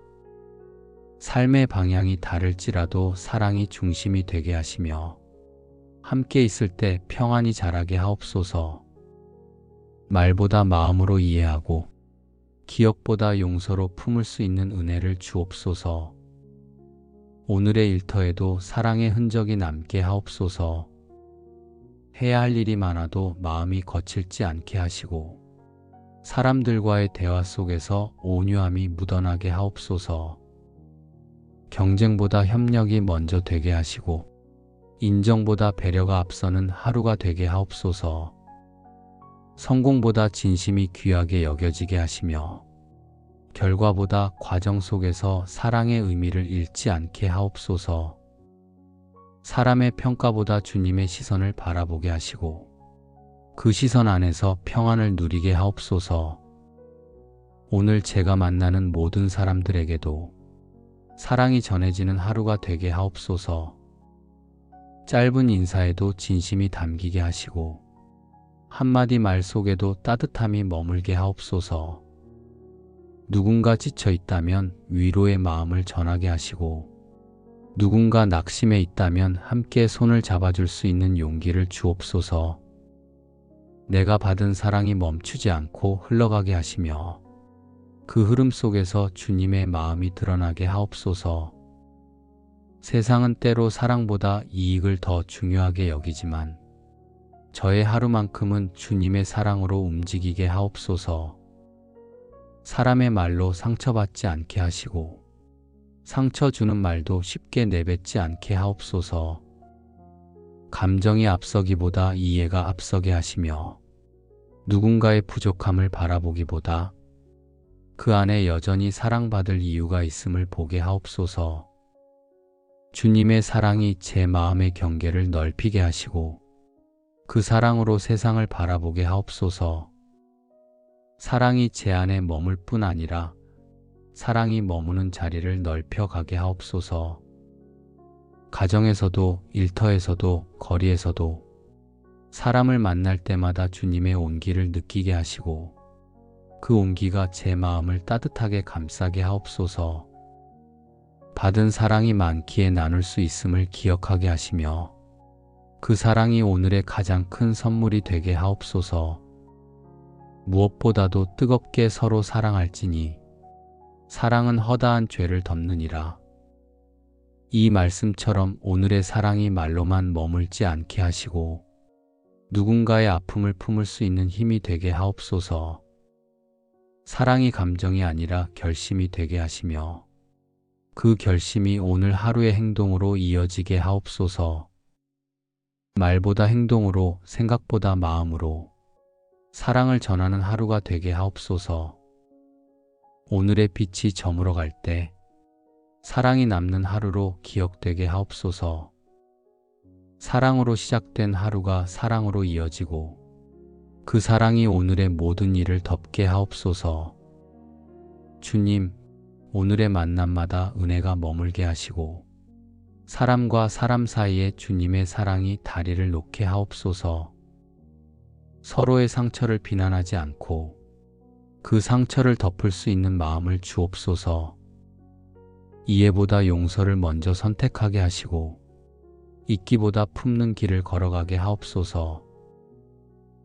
삶의 방향이 다를지라도 사랑이 중심이 되게 하시며 함께 있을 때 평안이 자라게 하옵소서. 말보다 마음으로 이해하고 기억보다 용서로 품을 수 있는 은혜를 주옵소서. 오늘의 일터에도 사랑의 흔적이 남게 하옵소서. 해야 할 일이 많아도 마음이 거칠지 않게 하시고 사람들과의 대화 속에서 온유함이 묻어나게 하옵소서. 경쟁보다 협력이 먼저 되게 하시고 인정보다 배려가 앞서는 하루가 되게 하옵소서. 성공보다 진심이 귀하게 여겨지게 하시며 결과보다 과정 속에서 사랑의 의미를 잃지 않게 하옵소서. 사람의 평가보다 주님의 시선을 바라보게 하시고 그 시선 안에서 평안을 누리게 하옵소서. 오늘 제가 만나는 모든 사람들에게도 사랑이 전해지는 하루가 되게 하옵소서. 짧은 인사에도 진심이 담기게 하시고 한마디 말 속에도 따뜻함이 머물게 하옵소서. 누군가 지쳐 있다면 위로의 마음을 전하게 하시고 누군가 낙심해 있다면 함께 손을 잡아줄 수 있는 용기를 주옵소서. 내가 받은 사랑이 멈추지 않고 흘러가게 하시며 그 흐름 속에서 주님의 마음이 드러나게 하옵소서. 세상은 때로 사랑보다 이익을 더 중요하게 여기지만 저의 하루만큼은 주님의 사랑으로 움직이게 하옵소서. 사람의 말로 상처받지 않게 하시고 상처 주는 말도 쉽게 내뱉지 않게 하옵소서. 감정이 앞서기보다 이해가 앞서게 하시며 누군가의 부족함을 바라보기보다 그 안에 여전히 사랑받을 이유가 있음을 보게 하옵소서. 주님의 사랑이 제 마음의 경계를 넓히게 하시고 그 사랑으로 세상을 바라보게 하옵소서. 사랑이 제 안에 머물 뿐 아니라 사랑이 머무는 자리를 넓혀가게 하옵소서. 가정에서도 일터에서도 거리에서도 사람을 만날 때마다 주님의 온기를 느끼게 하시고 그 온기가 제 마음을 따뜻하게 감싸게 하옵소서. 받은 사랑이 많기에 나눌 수 있음을 기억하게 하시며 그 사랑이 오늘의 가장 큰 선물이 되게 하옵소서. 무엇보다도 뜨겁게 서로 사랑할지니 사랑은 허다한 죄를 덮느니라. 이 말씀처럼 오늘의 사랑이 말로만 머물지 않게 하시고 누군가의 아픔을 품을 수 있는 힘이 되게 하옵소서. 사랑이 감정이 아니라 결심이 되게 하시며 그 결심이 오늘 하루의 행동으로 이어지게 하옵소서. 말보다 행동으로, 생각보다 마음으로 사랑을 전하는 하루가 되게 하옵소서. 오늘의 빛이 저물어 갈 때 사랑이 남는 하루로 기억되게 하옵소서. 사랑으로 시작된 하루가 사랑으로 이어지고 그 사랑이 오늘의 모든 일을 덮게 하옵소서. 주님, 오늘의 만남마다 은혜가 머물게 하시고 사람과 사람 사이에 주님의 사랑이 다리를 놓게 하옵소서. 서로의 상처를 비난하지 않고 그 상처를 덮을 수 있는 마음을 주옵소서. 이해보다 용서를 먼저 선택하게 하시고 잊기보다 품는 길을 걸어가게 하옵소서.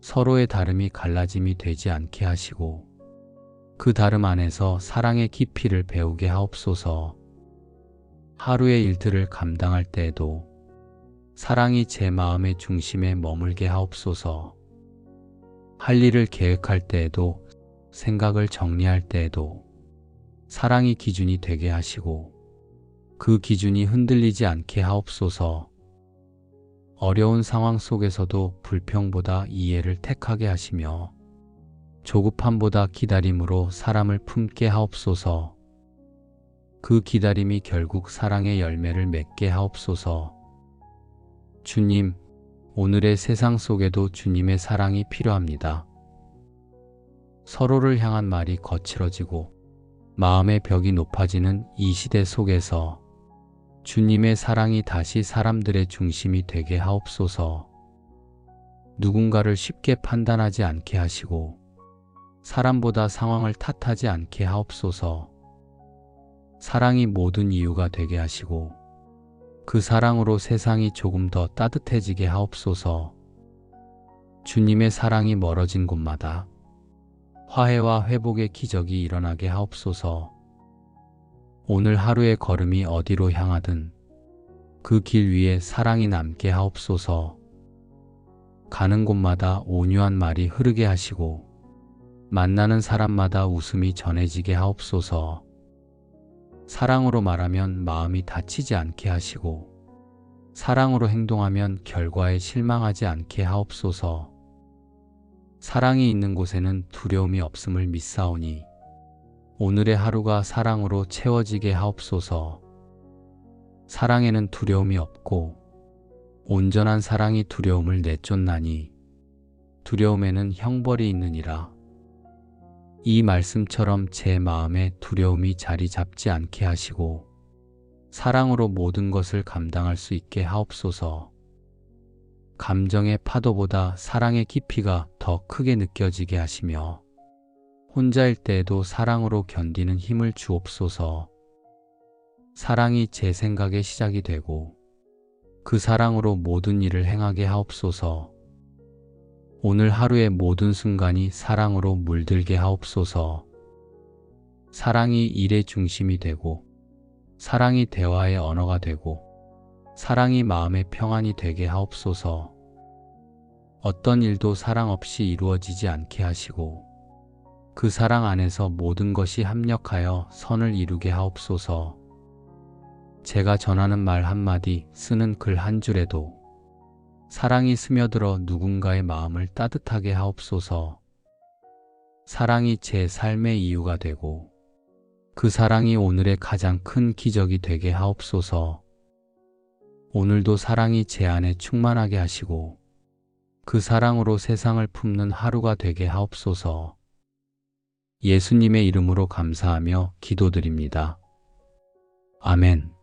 서로의 다름이 갈라짐이 되지 않게 하시고 그 다름 안에서 사랑의 깊이를 배우게 하옵소서. 하루의 일들을 감당할 때에도 사랑이 제 마음의 중심에 머물게 하옵소서. 할 일을 계획할 때에도 생각을 정리할 때에도 사랑이 기준이 되게 하시고 그 기준이 흔들리지 않게 하옵소서. 어려운 상황 속에서도 불평보다 이해를 택하게 하시며 조급함보다 기다림으로 사람을 품게 하옵소서. 그 기다림이 결국 사랑의 열매를 맺게 하옵소서. 주님, 오늘의 세상 속에도 주님의 사랑이 필요합니다. 서로를 향한 말이 거칠어지고 마음의 벽이 높아지는 이 시대 속에서 주님의 사랑이 다시 사람들의 중심이 되게 하옵소서. 누군가를 쉽게 판단하지 않게 하시고 사람보다 상황을 탓하지 않게 하옵소서. 사랑이 모든 이유가 되게 하시고 그 사랑으로 세상이 조금 더 따뜻해지게 하옵소서. 주님의 사랑이 멀어진 곳마다 화해와 회복의 기적이 일어나게 하옵소서. 오늘 하루의 걸음이 어디로 향하든 그 길 위에 사랑이 남게 하옵소서. 가는 곳마다 온유한 말이 흐르게 하시고 만나는 사람마다 웃음이 전해지게 하옵소서. 사랑으로 말하면 마음이 다치지 않게 하시고 사랑으로 행동하면 결과에 실망하지 않게 하옵소서. 사랑이 있는 곳에는 두려움이 없음을 믿사오니 오늘의 하루가 사랑으로 채워지게 하옵소서. 사랑에는 두려움이 없고 온전한 사랑이 두려움을 내쫓나니 두려움에는 형벌이 있느니라. 이 말씀처럼 제 마음에 두려움이 자리 잡지 않게 하시고 사랑으로 모든 것을 감당할 수 있게 하옵소서. 감정의 파도보다 사랑의 깊이가 더 크게 느껴지게 하시며 혼자일 때에도 사랑으로 견디는 힘을 주옵소서. 사랑이 제 생각의 시작이 되고 그 사랑으로 모든 일을 행하게 하옵소서. 오늘 하루의 모든 순간이 사랑으로 물들게 하옵소서. 사랑이 일의 중심이 되고 사랑이 대화의 언어가 되고 사랑이 마음의 평안이 되게 하옵소서. 어떤 일도 사랑 없이 이루어지지 않게 하시고 그 사랑 안에서 모든 것이 합력하여 선을 이루게 하옵소서. 제가 전하는 말 한마디, 쓰는 글 한 줄에도 사랑이 스며들어 누군가의 마음을 따뜻하게 하옵소서. 사랑이 제 삶의 이유가 되고 그 사랑이 오늘의 가장 큰 기적이 되게 하옵소서. 오늘도 사랑이 제 안에 충만하게 하시고 그 사랑으로 세상을 품는 하루가 되게 하옵소서. 예수님의 이름으로 감사하며 기도드립니다. 아멘.